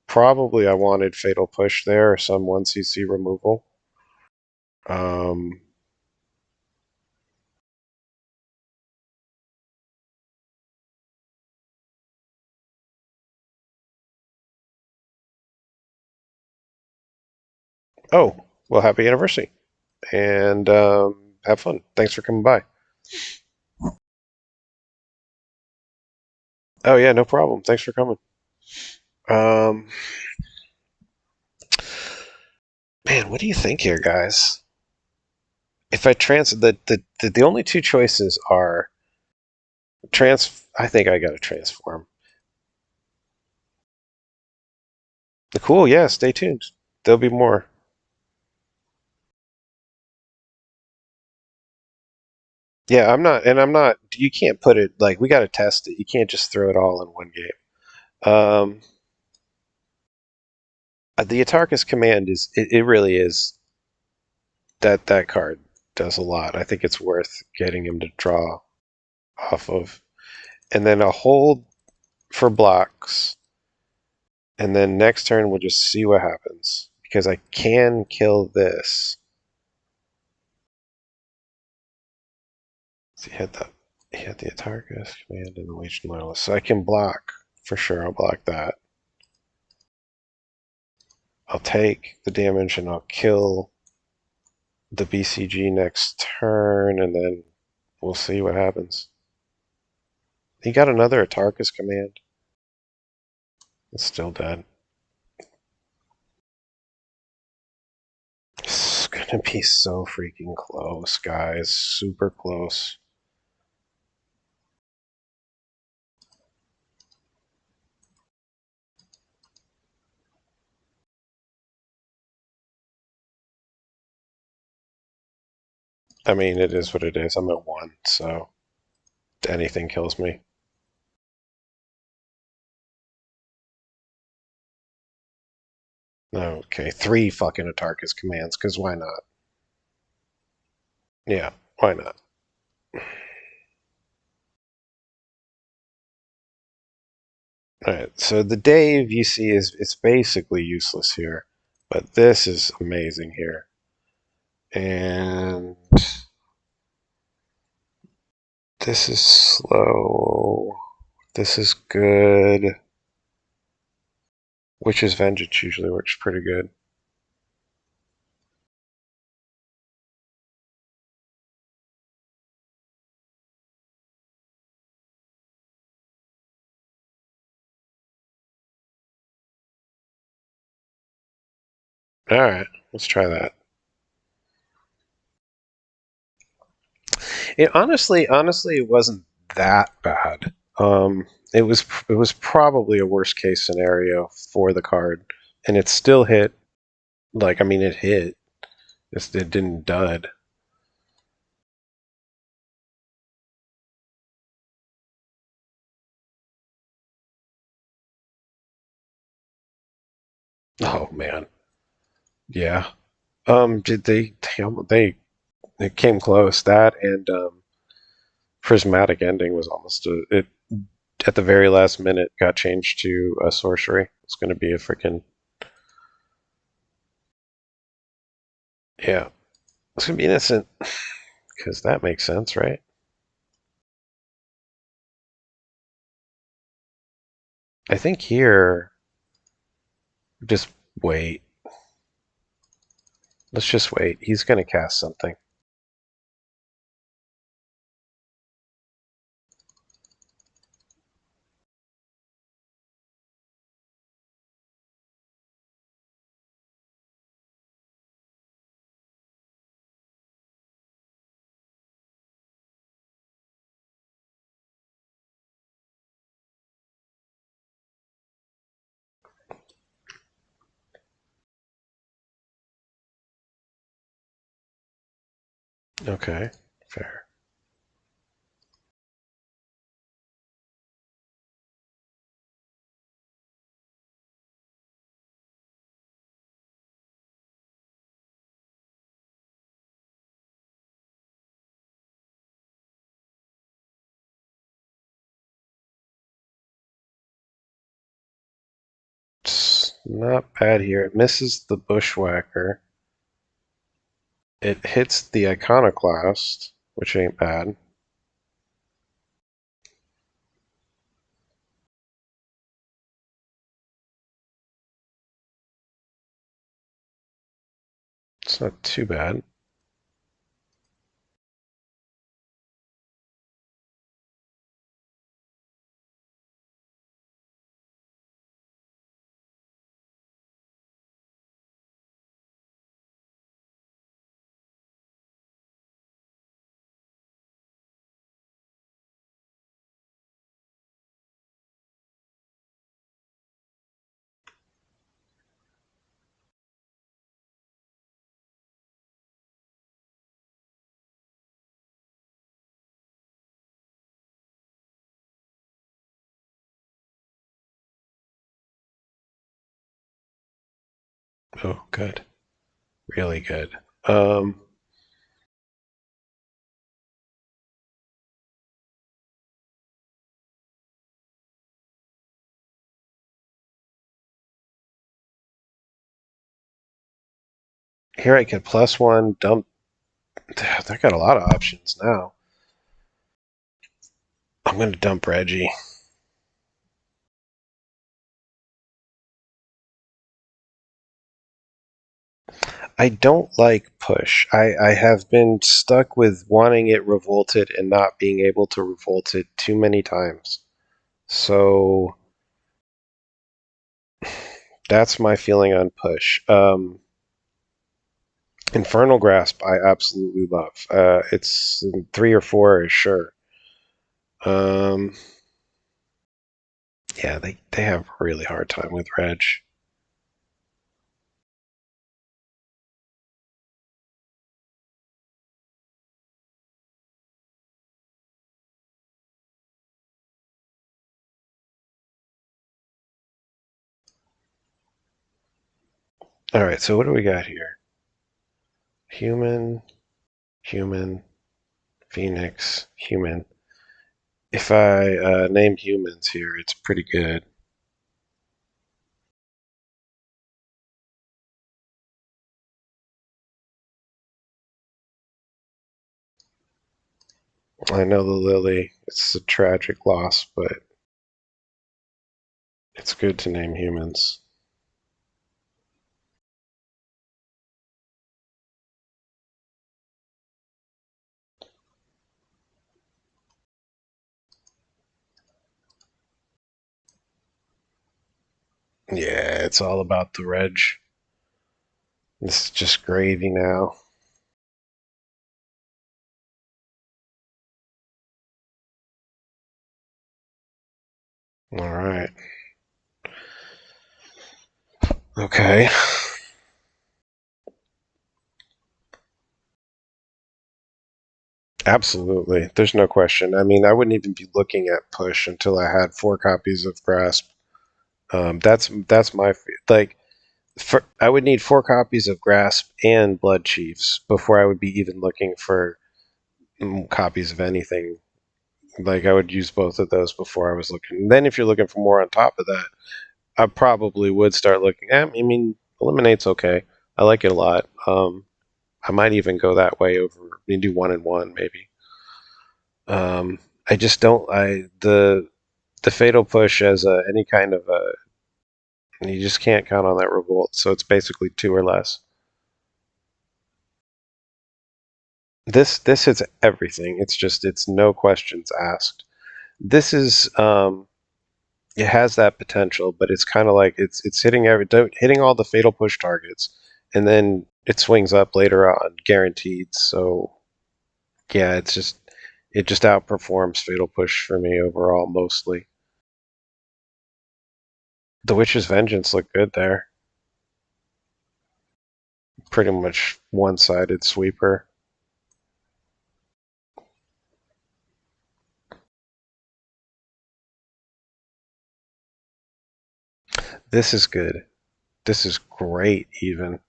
Probably I wanted fatal push there or some 1cc removal. Um, oh, well, happy anniversary and have fun. Thanks for coming by. Oh yeah, no problem. Thanks for coming. Um, man, what do you think here, guys? If I the only two choices are I think I gotta transform. Cool, yeah, stay tuned. There'll be more. Yeah, I'm not. You can't put it like we got to test it. You can't just throw it all in one game. The Atarkus command it really is that card does a lot. I think it's worth getting him to draw off of, and then a hold for blocks, and then next turn we'll just see what happens because I can kill this. So he had the Atarkus command and the Legion Loyalist, so I can block for sure. I'll block that. I'll take the damage and I'll kill the BCG next turn, and then we'll see what happens. He got another Atarkus command. It's still dead. It's gonna be so freaking close, guys. Super close. I mean, it is what it is. I'm at 1, so anything kills me. Okay, 3 fucking Atarkus commands, because why not? Yeah, why not? Alright, so the Dave you see is it's basically useless here, but this is amazing here. And this is slow. This is good. Witch's Vengeance usually works pretty good. Alright, let's try that. Honestly, it wasn't that bad. It was probably a worst case scenario for the card, and it still hit. Like, I mean, it hit. It didn't dud. Oh man, yeah. Did they it came close. That and prismatic ending was almost it at the very last minute got changed to a sorcery. It's going to be a freaking yeah. It's going to be innocent because that makes sense, right? I think here just wait. Let's just wait. He's going to cast something. Okay, fair. Not bad here. It misses the Bushwhacker. It hits the Iconoclast, which ain't bad. It's not too bad. Oh, good. Really good. Here I can +1, dump. I got a lot of options now. I'm going to dump Reggie. I don't like push. I have been stuck with wanting it revolted and not being able to revolt it too many times. So that's my feeling on push. Infernal Grasp, I absolutely love. It's 3 or 4 is sure. Um, yeah, they have a really hard time with Reg. All right, so what do we got here? Human, human, Phoenix, human. If I name humans here, it's pretty good. I know the Lily, it's a tragic loss, but it's good to name humans. Yeah, it's all about the Reg. This is just gravy now. All right. Okay. Absolutely. There's no question. I mean, I wouldn't even be looking at push until I had 4 copies of Grasp. That's my like. I would need 4 copies of Grasp and Blood Chiefs before I would be even looking for copies of anything. Like I would use both of those before I was looking. And then if you're looking for more on top of that, I probably would start looking at. I mean, Eliminate's okay. I like it a lot. I might even go that way over. We do 1-1 maybe. I just don't. The fatal push as any kind of a. You just can't count on that revolt. So it's basically 2 or less. This hits everything. It's no questions asked. This is it has that potential, but it's kind of like it's hitting all the fatal push targets, and then it swings up later on, guaranteed. So yeah, it just outperforms fatal push for me overall mostly. The Witch's Vengeance looked good there. Pretty much one-sided sweeper. This is good. This is great even.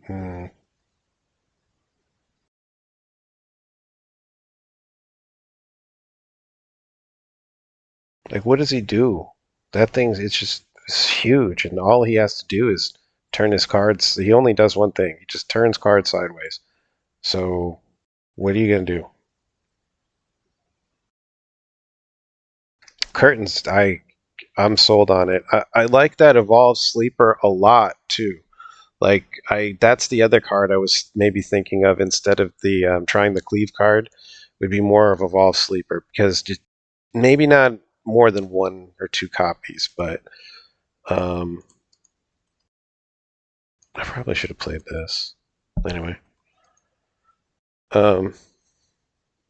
Hmm. Like, what does he do? That thing's it's huge, and all he has to do is turn his cards. He only does one thing. He just turns cards sideways. So, what are you gonna do? Curtains. I'm sold on it. I like that evolved sleeper a lot too. Like that's the other card I was maybe thinking of instead of the trying the cleave card. Would be more of evolved sleeper because just maybe not more than one or two copies, but um, I probably should have played this anyway. Um,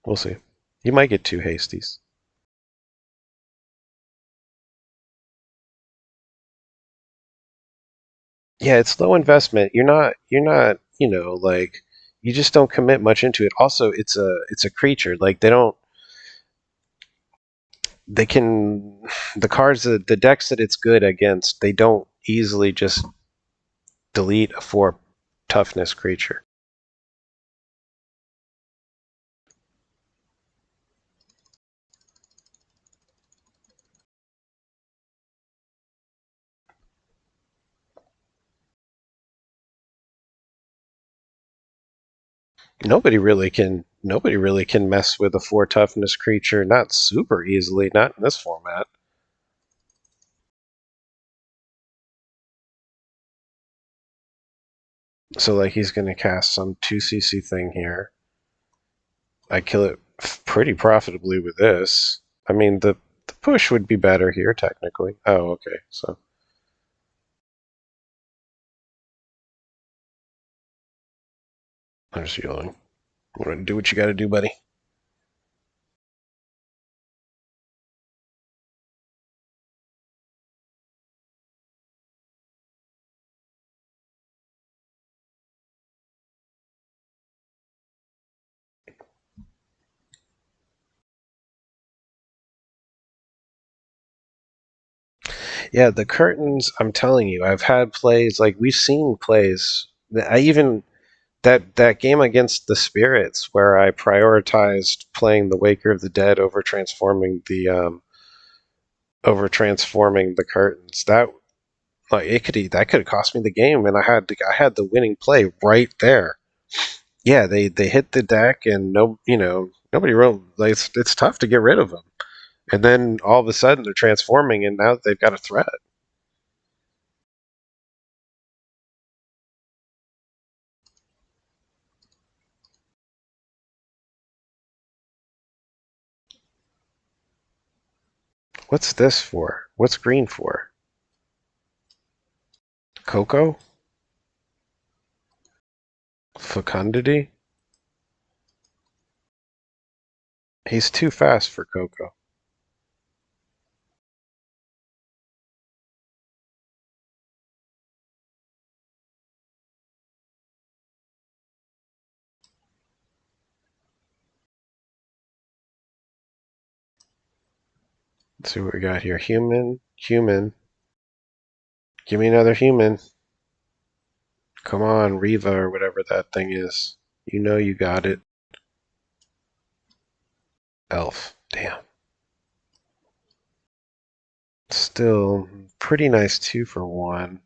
we'll see. You might get two hasties. Yeah, it's low investment. You're not, like you just don't commit much into it. Also, it's a creature. Like they can the cards the decks that it's good against, they don't easily just delete a 4 toughness creature. Nobody really can mess with a 4 toughness creature, not super easily, not in this format. So like he's going to cast some 2cc thing here. I kill it pretty profitably with this. I mean, the push would be better here, technically. Oh, okay. So I'm just yelling. I'm going to do what you got to do, buddy. Yeah, the curtains, I'm telling you, I've had plays, like, we've seen plays. I even, that game against the Spirits, where I prioritized playing the Waker of the Dead over transforming the curtains. That could have cost me the game, and I had the winning play right there. Yeah, they hit the deck, and nobody wrote. Like, it's tough to get rid of them, and then all of a sudden they're transforming, and now they've got a threat. What's this for? What's green for? CoCo? Fecundity? He's too fast for CoCo. Let's see what we got here. Human, human. Give me another human. Come on, Riva or whatever that thing is. You know you got it. Elf. Damn. Still pretty nice 2 for 1.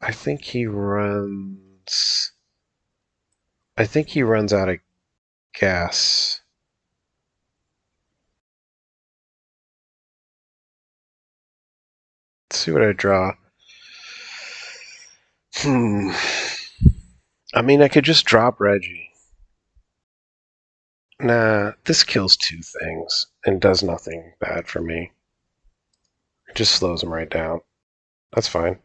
I think he runs. I think he runs out of gas. Let's see what I draw. Hmm. I mean, I could just drop Reggie. Nah, this kills 2 things and does nothing bad for me. It just slows him right down. That's fine.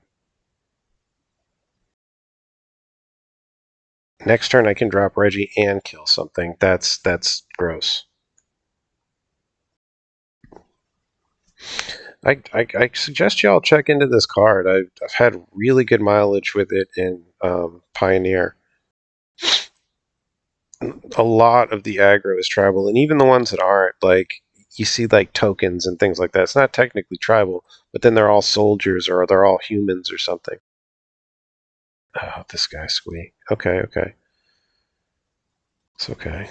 Next turn I can drop Reggie and kill something. That's gross. I suggest y'all check into this card. I've had really good mileage with it in Pioneer. a lot of the aggro is tribal, and even the ones that aren't, like, you see like tokens and things like that. It's not technically tribal, but then they're all soldiers or they're all humans or something. Oh, this guy, Sligh. Okay, okay. It's okay.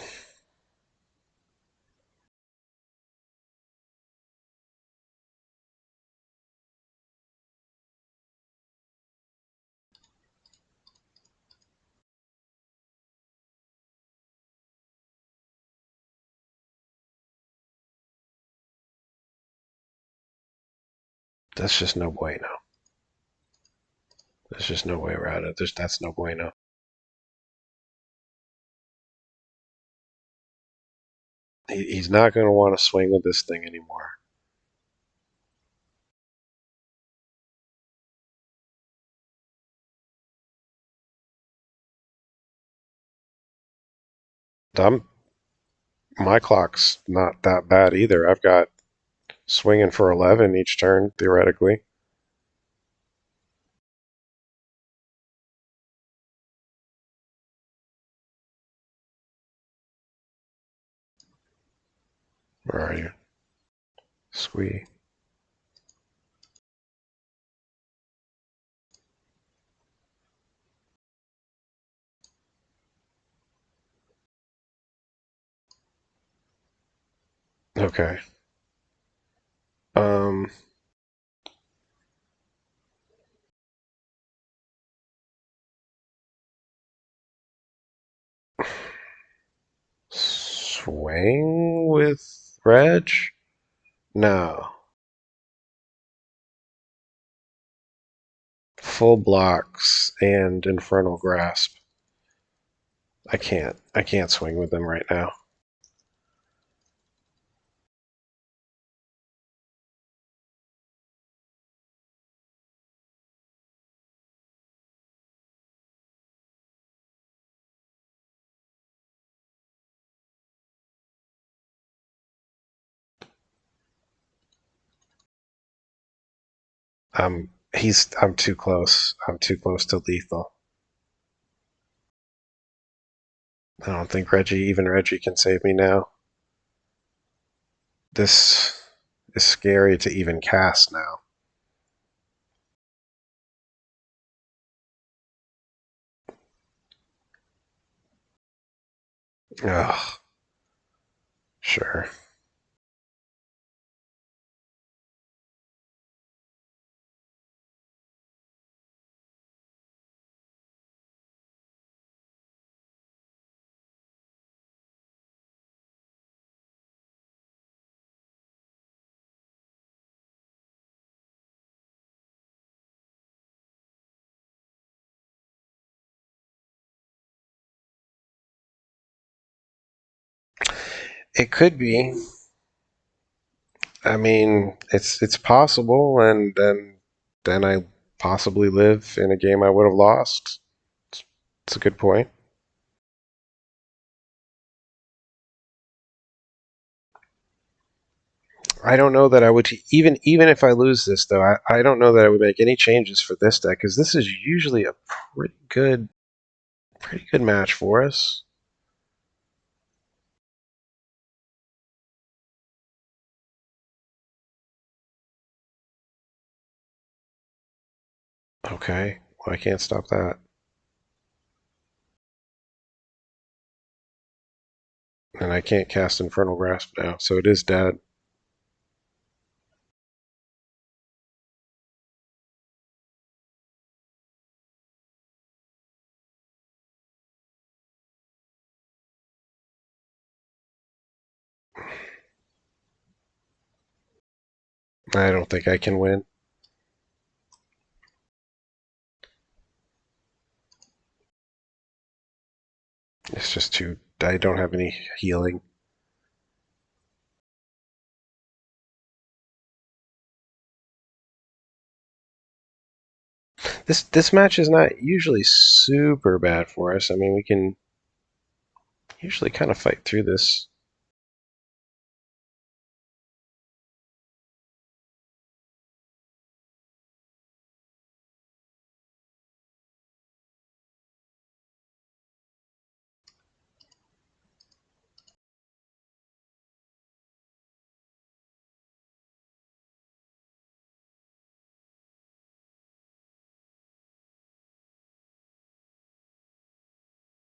That's just no bueno. There's just no way around it. That's no bueno. He's not going to want to swing with this thing anymore. My clock's not that bad either. I've got swinging for 11 each turn, theoretically. Where are you? Sligh. Okay. Um, swing with Dredge? No. Full blocks and Infernal Grasp. I can't. I can't swing with them right now. I'm too close. I'm too close to lethal. I don't think even Reggie can save me now. This is scary to even cast now. Ugh. Sure. It could be. I mean, it's possible, and then I possibly live in a game I would have lost. It's a good point. I don't know that I would even if I lose this though. I don't know that I would make any changes for this deck because this is usually a pretty good match for us. Okay, well I can't stop that, and I can't cast Infernal Grasp now, so it is dead. I don't think I can win. It's just too. I don't have any healing. This match is not usually super bad for us. I mean, we can usually kind of fight through this.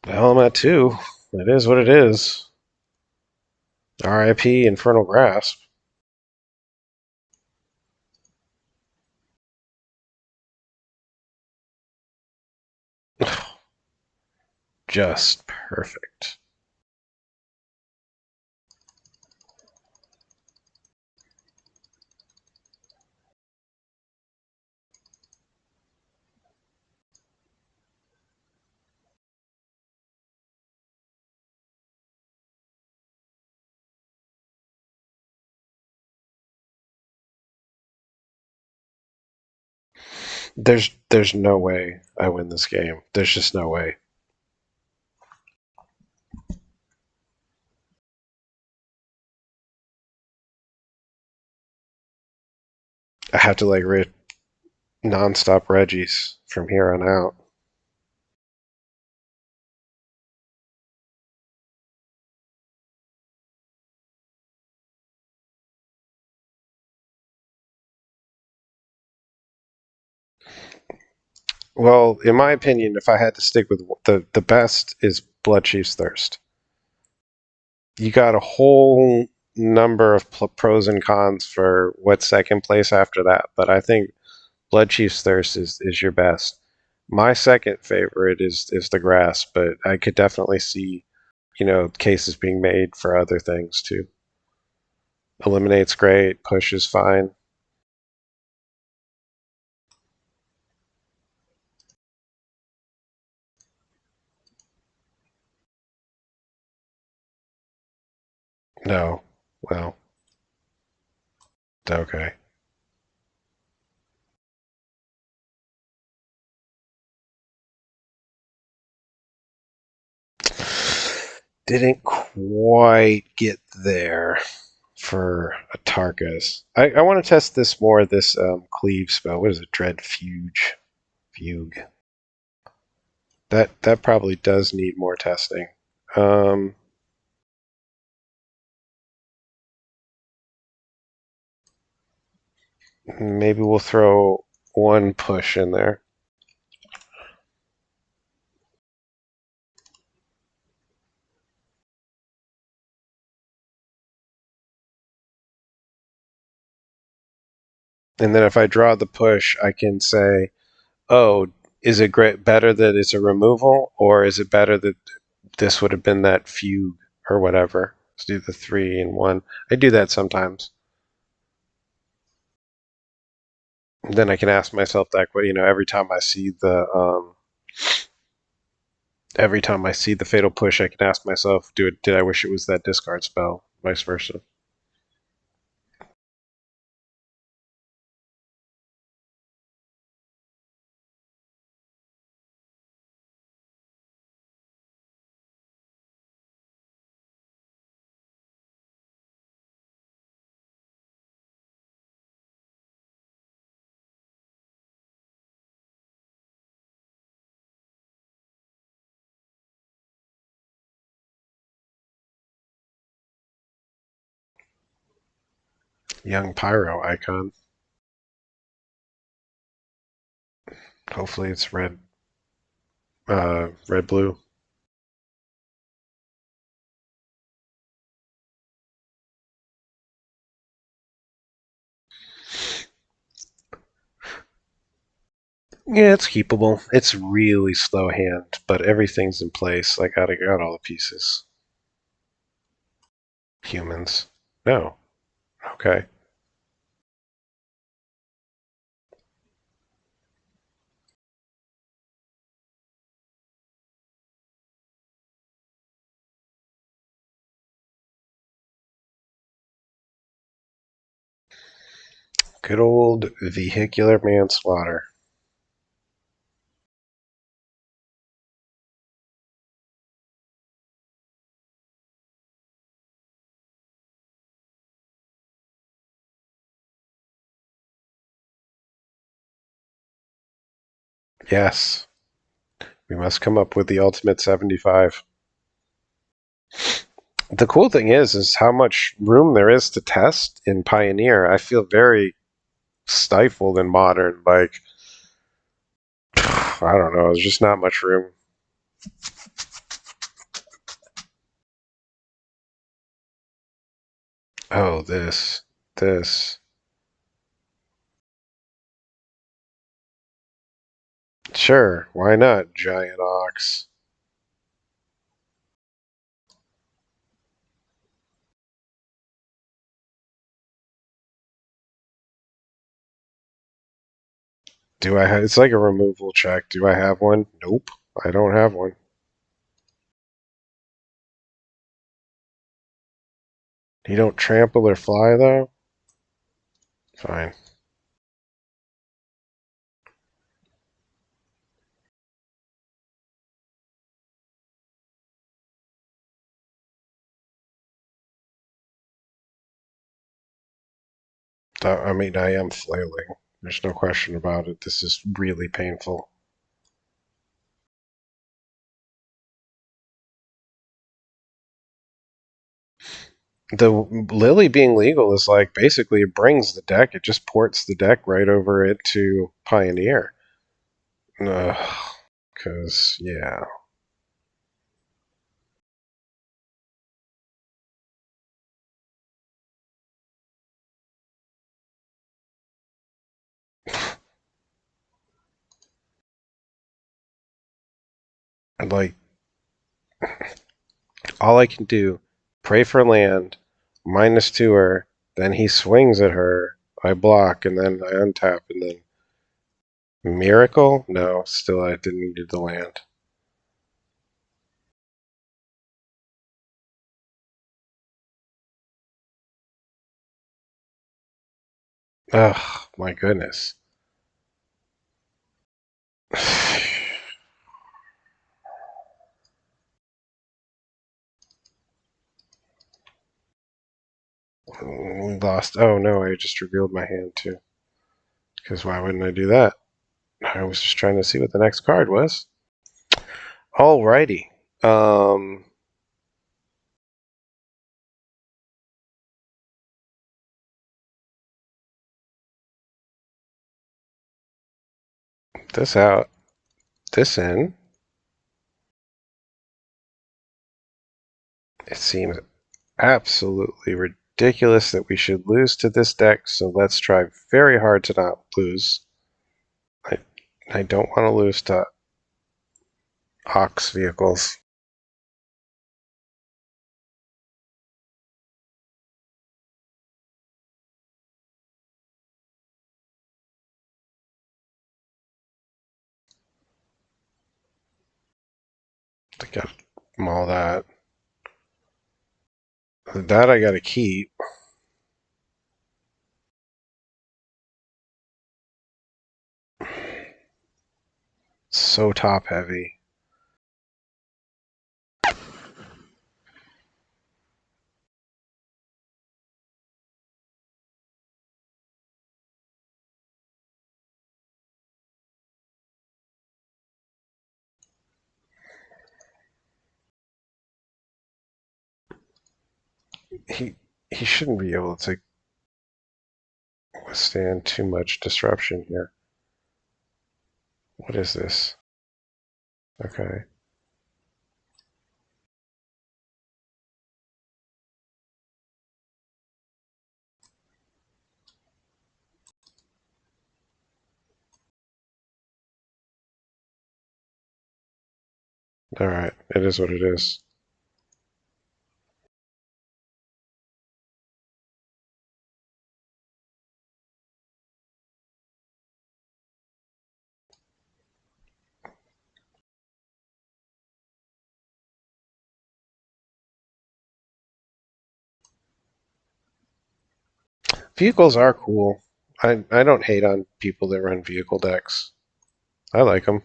Well, I'm at 2. It is what it is. R.I.P. Infernal Grasp. Just perfect. There's no way I win this game. There's just no way. I have to like non-stop Reggies from here on out. Well, in my opinion, if I had to stick with the best is Blood Chief's Thirst. You got a whole number of pros and cons for what's second place after that, but I think Blood Chief's Thirst is your best. My second favorite is the Grass, but I could definitely see, cases being made for other things too. Eliminate's great, Push is fine. No, well, okay. Didn't quite get there for a Tarkas. I want to test this more, this cleave spell. What is it? Dread Fugue. Fugue. That probably does need more testing. Maybe we'll throw one push in there. And then if I draw the push, I can say, oh, is it better that it's a removal, or is it better that this would have been that fugue or whatever? Let's do the 3 and 1. I do that sometimes. And then I can ask myself that, every time I see the fatal push, I can ask myself, did I wish it was that discard spell? Vice versa. Young Pyro icon. Hopefully it's red, blue. Yeah, it's keepable. It's really slow hand, but everything's in place. Like I got all the pieces. Humans. No. Okay. Good old vehicular manslaughter. Yes. We must come up with the ultimate 75. The cool thing is how much room there is to test in Pioneer. I feel very stifled in Modern. Like, I don't know, there's just not much room. Oh, this. Sure, why not, giant ox? Do I have? It's like a removal check. Do I have one? Nope, I don't have one. You don't trample or fly though. Fine. I mean, I am flailing. There's no question about it. This is really painful. The Lily being legal is like basically it brings the deck. It just ports the deck right over it to Pioneer. Because, yeah. Like, all I can do, pray for land, -2 her, then he swings at her, I block, and then I untap, and then Miracle? No, still I didn't need the land. Ugh, my goodness. We lost. Oh no, I just revealed my hand too. Because why wouldn't I do that? I was just trying to see what the next card was. Alrighty. Um, this out, this in. It seems absolutely ridiculous that we should lose to this deck, so let's try very hard to not lose. I, I don't want to lose to Ox vehicles. I got all that. That I gotta keep. So top heavy. He he shouldn't be able to withstand too much disruption here. What is this? Okay. Alright. It is what it is. Vehicles are cool. I don't hate on people that run vehicle decks. I like them.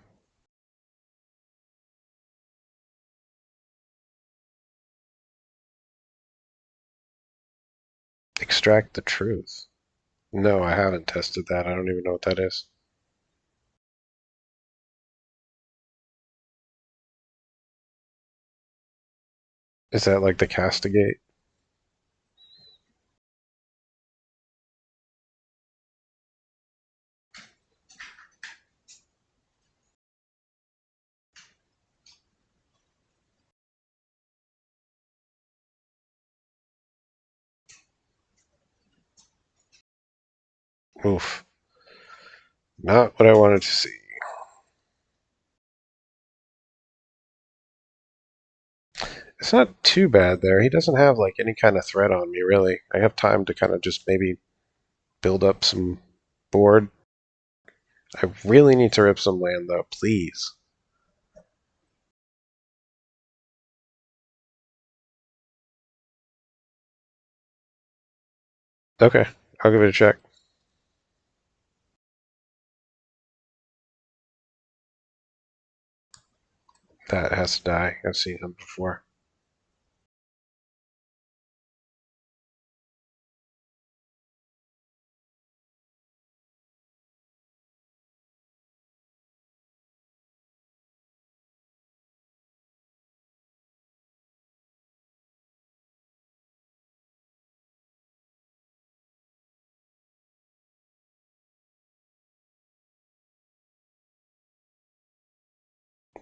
Extract the truth. No, I haven't tested that. I don't even know what that is. Is that like the castigate? Oof. Not what I wanted to see. It's not too bad there. He doesn't have like any kind of threat on me, really. I have time to kind of just maybe build up some board. I really need to rip some land, though. Please. Okay, I'll give it a check. That has to die. I've seen him before.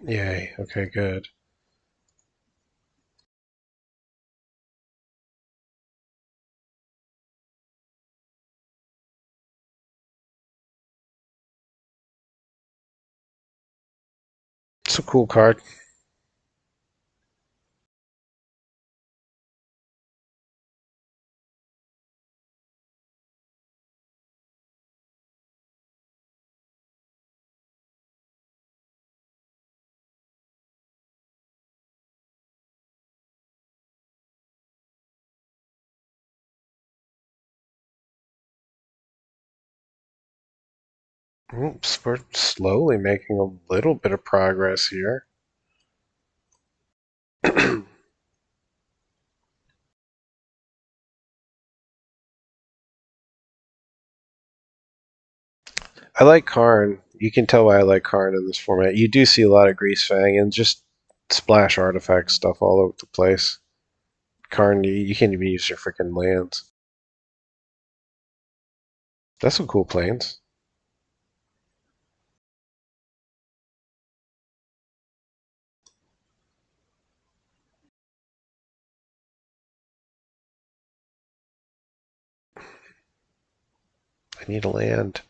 Yay. Okay, good. It's a cool card. Oops, we're slowly making a little bit of progress here. I like Karn. You can tell why I like Karn in this format. You do see a lot of Greasefang and just splash artifact stuff all over the place. Karn, you can't even use your freaking lands. That's some cool planes. I need a land.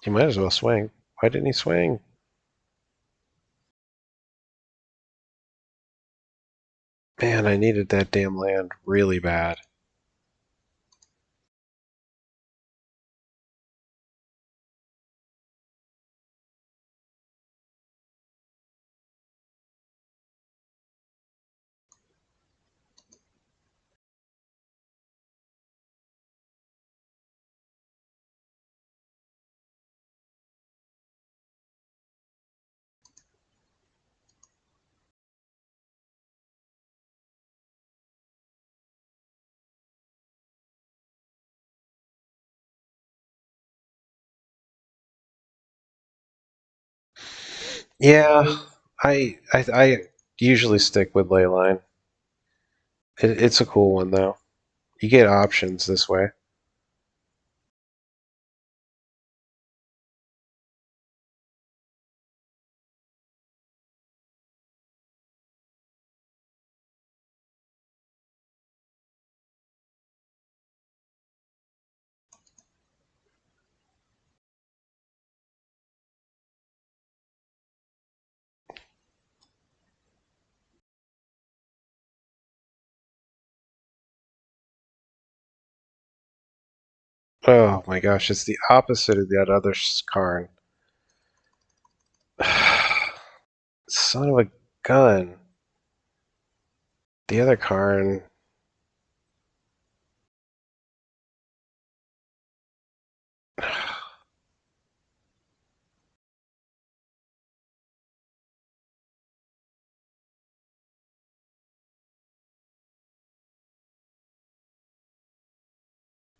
You might as well swing. Why didn't he swing? Man, I needed that damn land really bad. Yeah, I usually stick with Leyline. It's a cool one though. You get options this way. Oh my gosh, it's the opposite of that other Karn. Son of a gun. The other Karn.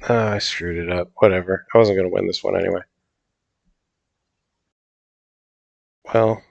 I screwed it up. Whatever. I wasn't going to win this one anyway. Well,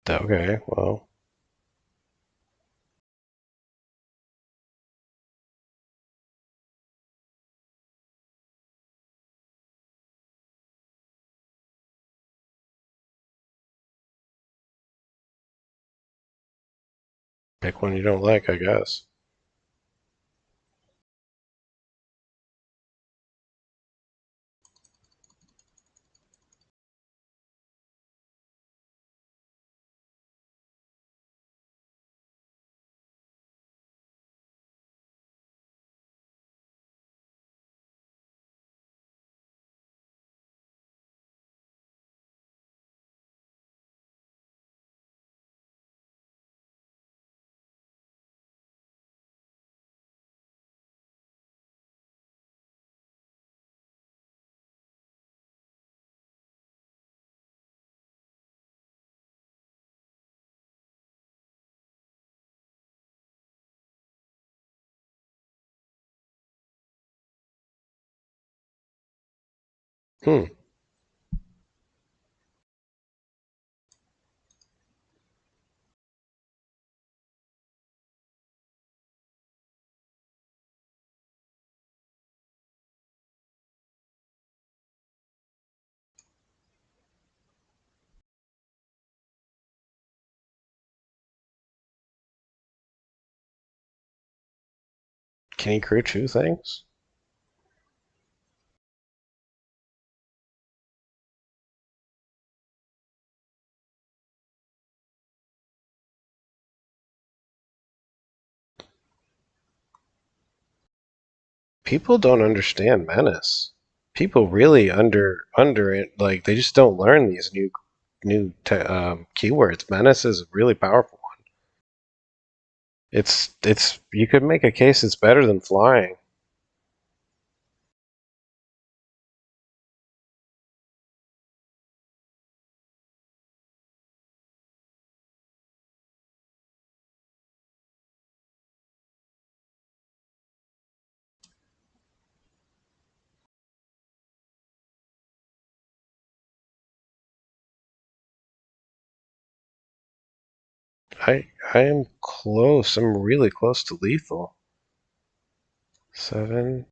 Okay, well, pick one you don't like, I guess. Hmm. Can he crew two things? People don't understand Menace. People really under it, like they just don't learn these new keywords. Menace is a really powerful one. It's you could make a case it's better than flying. I am close. I'm really close to lethal. 7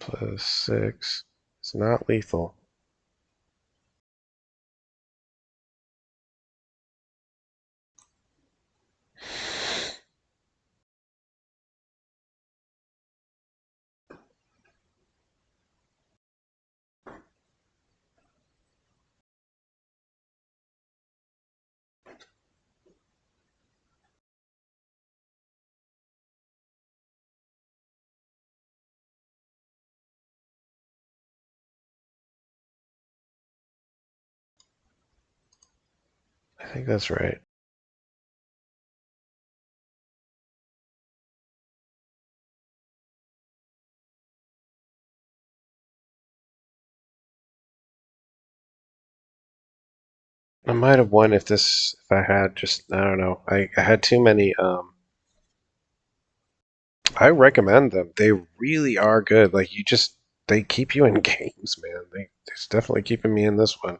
+ 6. It's not lethal. I think that's right. I might have won if I had just I don't know. I had too many I recommend them. They really are good. Like you just they keep you in games, man. They're definitely keeping me in this one.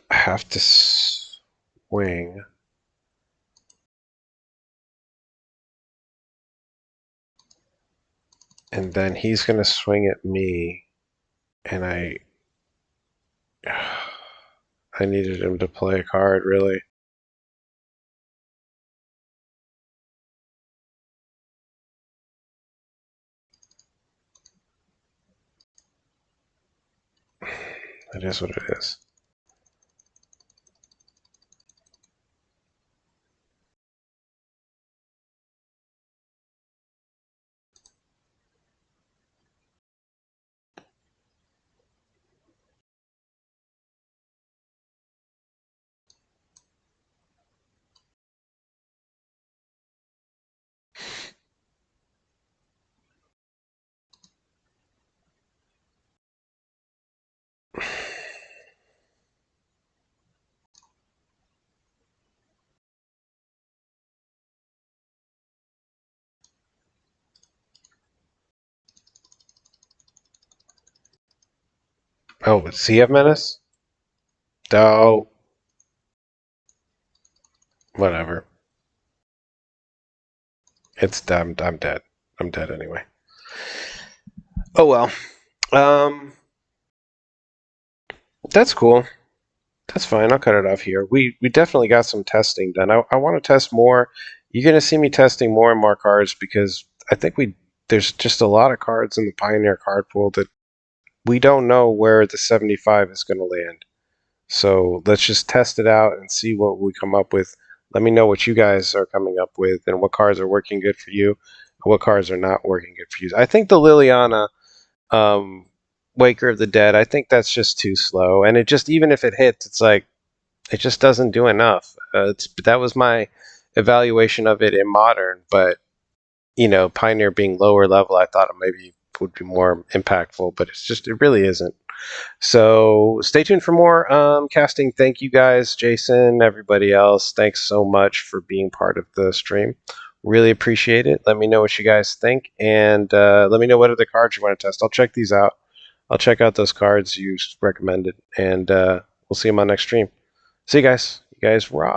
I have to swing, and then he's gonna swing at me, and I needed him to play a card really. It is what it is. Oh, Sea of Menace? Oh, whatever. I'm dead. I'm dead anyway. Oh well. Um, that's cool. That's fine. I'll cut it off here. We definitely got some testing done. I want to test more. You're gonna see me testing more and more cards because I think there's just a lot of cards in the Pioneer card pool that we don't know where the 75 is going to land. So let's just test it out and see what we come up with. Let me know what you guys are coming up with and what cards are working good for you and what cards are not working good for you. I think the Liliana um, Waker of the Dead, I think that's just too slow. And it just, even if it hits, it's like, it just doesn't do enough. That was my evaluation of it in Modern, but, Pioneer being lower level, I thought it maybe would be more impactful, but it really isn't. So stay tuned for more casting. Thank you guys, Jason, everybody else. Thanks so much for being part of the stream. Really appreciate it. Let me know what you guys think, and let me know what other cards you want to test. I'll check these out. I'll check out those cards you recommended, and we'll see them on next stream. See you guys. You guys rock.